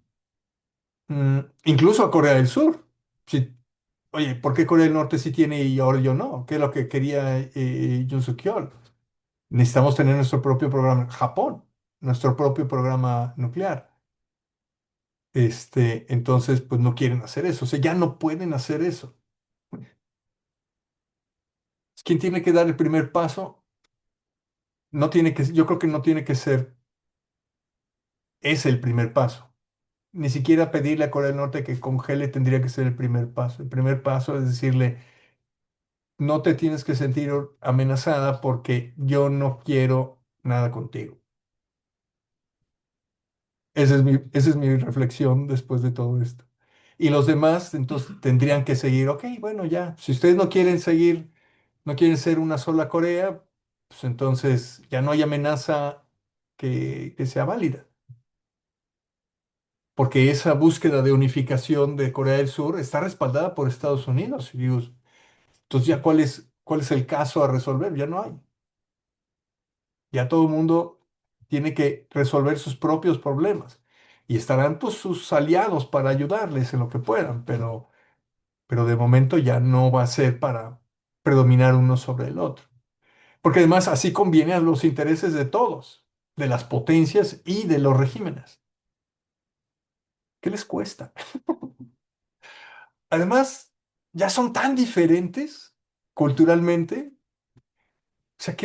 Incluso a Corea del Sur. Si, oye, ¿por qué Corea del Norte sí tiene y ahora yo no? ¿Qué es lo que quería Yoon Suk-yeol? Necesitamos tener nuestro propio programa, Japón, nuestro propio programa nuclear. Entonces, pues no quieren hacer eso, o sea, ya no pueden hacer eso. Quien tiene que dar el primer paso, no tiene que, yo creo que no tiene que ser, es el primer paso. Ni siquiera pedirle a Corea del Norte que congele tendría que ser el primer paso. El primer paso es decirle, no te tienes que sentir amenazada porque yo no quiero nada contigo. Esa es mi reflexión después de todo esto. Y los demás, entonces, tendrían que seguir, ok, bueno, ya, si ustedes no quieren seguir, no quieren ser una sola Corea, pues entonces ya no hay amenaza que sea válida. Porque esa búsqueda de unificación de Corea del Sur está respaldada por Estados Unidos. Y digo, entonces, ya cuál es el caso a resolver? Ya no hay. Ya todo el mundo tiene que resolver sus propios problemas. Y estarán pues sus aliados para ayudarles en lo que puedan, pero de momento ya no va a ser para predominar uno sobre el otro. Porque además así conviene a los intereses de todos, de las potencias y de los regímenes. ¿Qué les cuesta? Además, ya son tan diferentes culturalmente. O sea,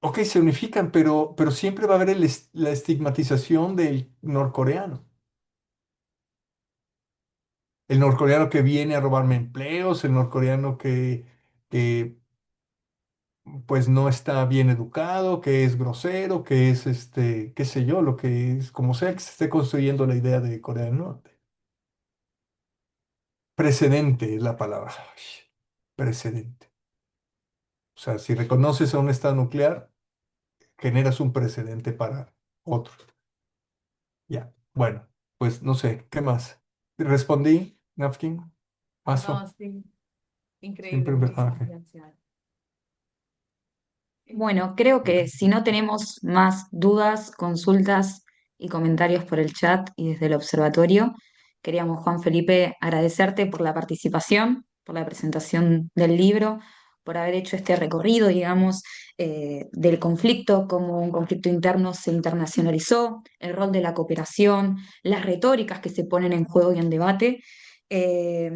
ok, se unifican, pero siempre va a haber la estigmatización del norcoreano. El norcoreano que viene a robarme empleos, el norcoreano que pues no está bien educado, que es grosero, que es qué sé yo, lo que es, como sea que se esté construyendo la idea de Corea del Norte. Precedente es la palabra. Ay, precedente. O sea, si reconoces a un estado nuclear, generas un precedente para otro. Ya. Bueno, pues no sé, ¿qué más? Respondí, Napkin. No, Paso. sí, increíble, Siempre un muchísimas personaje. gracias. Bueno, creo que si no tenemos más dudas, consultas y comentarios por el chat y desde el observatorio, queríamos, Juan Felipe, agradecerte por la participación, por la presentación del libro, por haber hecho este recorrido, digamos, del conflicto, cómo un conflicto interno se internacionalizó, el rol de la cooperación, las retóricas que se ponen en juego y en debate. eh,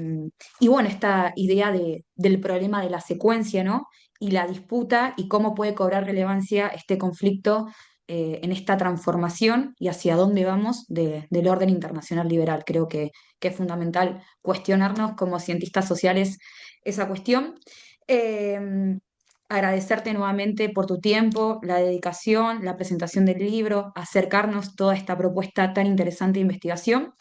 y bueno, esta idea del problema de la secuencia, ¿no? Y la disputa y cómo puede cobrar relevancia este conflicto en esta transformación y hacia dónde vamos del orden internacional liberal. Creo que es fundamental cuestionarnos como cientistas sociales esa cuestión. Eh, Agradecerte nuevamente por tu tiempo, la dedicación, la presentación del libro, acercarnos toda esta propuesta tan interesante de investigación.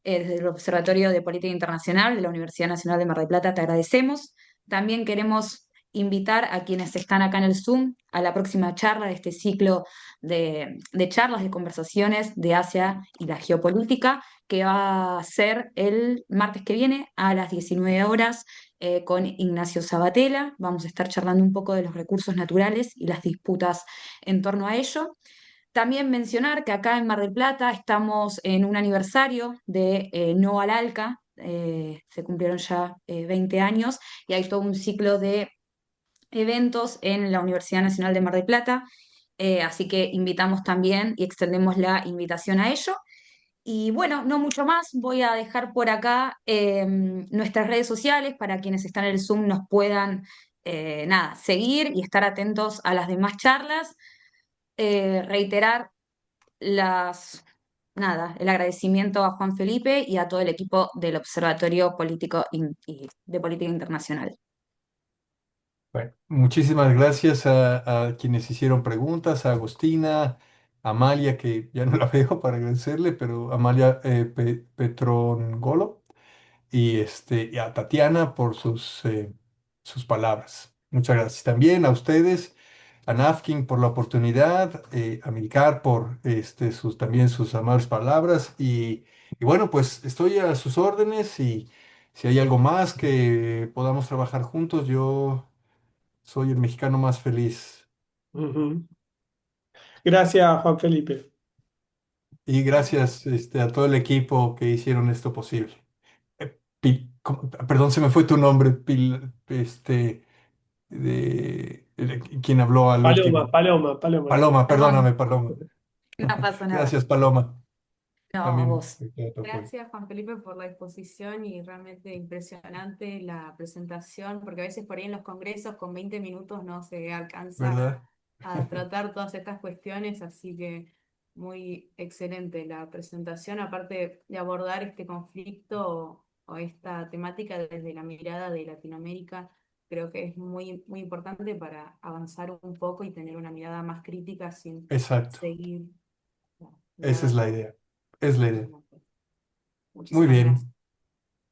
Desde el Observatorio de Política Internacional de la Universidad Nacional de Mar del Plata te agradecemos. También queremos invitar a quienes están acá en el Zoom a la próxima charla de este ciclo de charlas, de conversaciones de Asia y la geopolítica, que va a ser el martes que viene a las 19 horas con Ignacio Sabatella. Vamos a estar charlando un poco de los recursos naturales y las disputas en torno a ello. También mencionar que acá en Mar del Plata estamos en un aniversario de No al Alca, se cumplieron ya 20 años y hay todo un ciclo de eventos en la Universidad Nacional de Mar del Plata, así que invitamos también y extendemos la invitación a ello. Y bueno, no mucho más, voy a dejar por acá nuestras redes sociales para quienes están en el Zoom nos puedan nada, seguir y estar atentos a las demás charlas. Reiterar nada, el agradecimiento a Juan Felipe y a todo el equipo del Observatorio Político y de Política Internacional. Bueno, muchísimas gracias a quienes hicieron preguntas, a Agostina, a Amalia, que ya no la veo para agradecerle, pero Amalia Petrongolo, y a Tatiana por sus palabras. Muchas gracias. También a ustedes, a Nafkin por la oportunidad, a Milcar por también sus amables palabras. Y bueno, pues estoy a sus órdenes y si hay algo más que podamos trabajar juntos, yo soy el mexicano más feliz. Ujú. Gracias, Juan Felipe. Y Gracias. gracias a todo el equipo que hicieron esto posible. Perdón, se me fue tu nombre, quien habló al Paloma, último. Paloma, Paloma. Paloma, Perdón, perdóname, Paloma. no pasa nada. Gracias, Paloma. No, a También vos. requiere tu apoyo. Gracias, Juan Felipe, por la exposición y realmente impresionante la presentación, porque a veces por ahí en los congresos con 20 minutos no se alcanza ¿Verdad? a tratar todas estas cuestiones, así que muy excelente la presentación, aparte de abordar este conflicto o esta temática desde la mirada de Latinoamérica, creo que es muy, muy importante para avanzar un poco y tener una mirada más crítica sin Exacto. seguir Esa es miradas la idea. Es la idea. internacionales. Muy Muchísimas bien. gracias.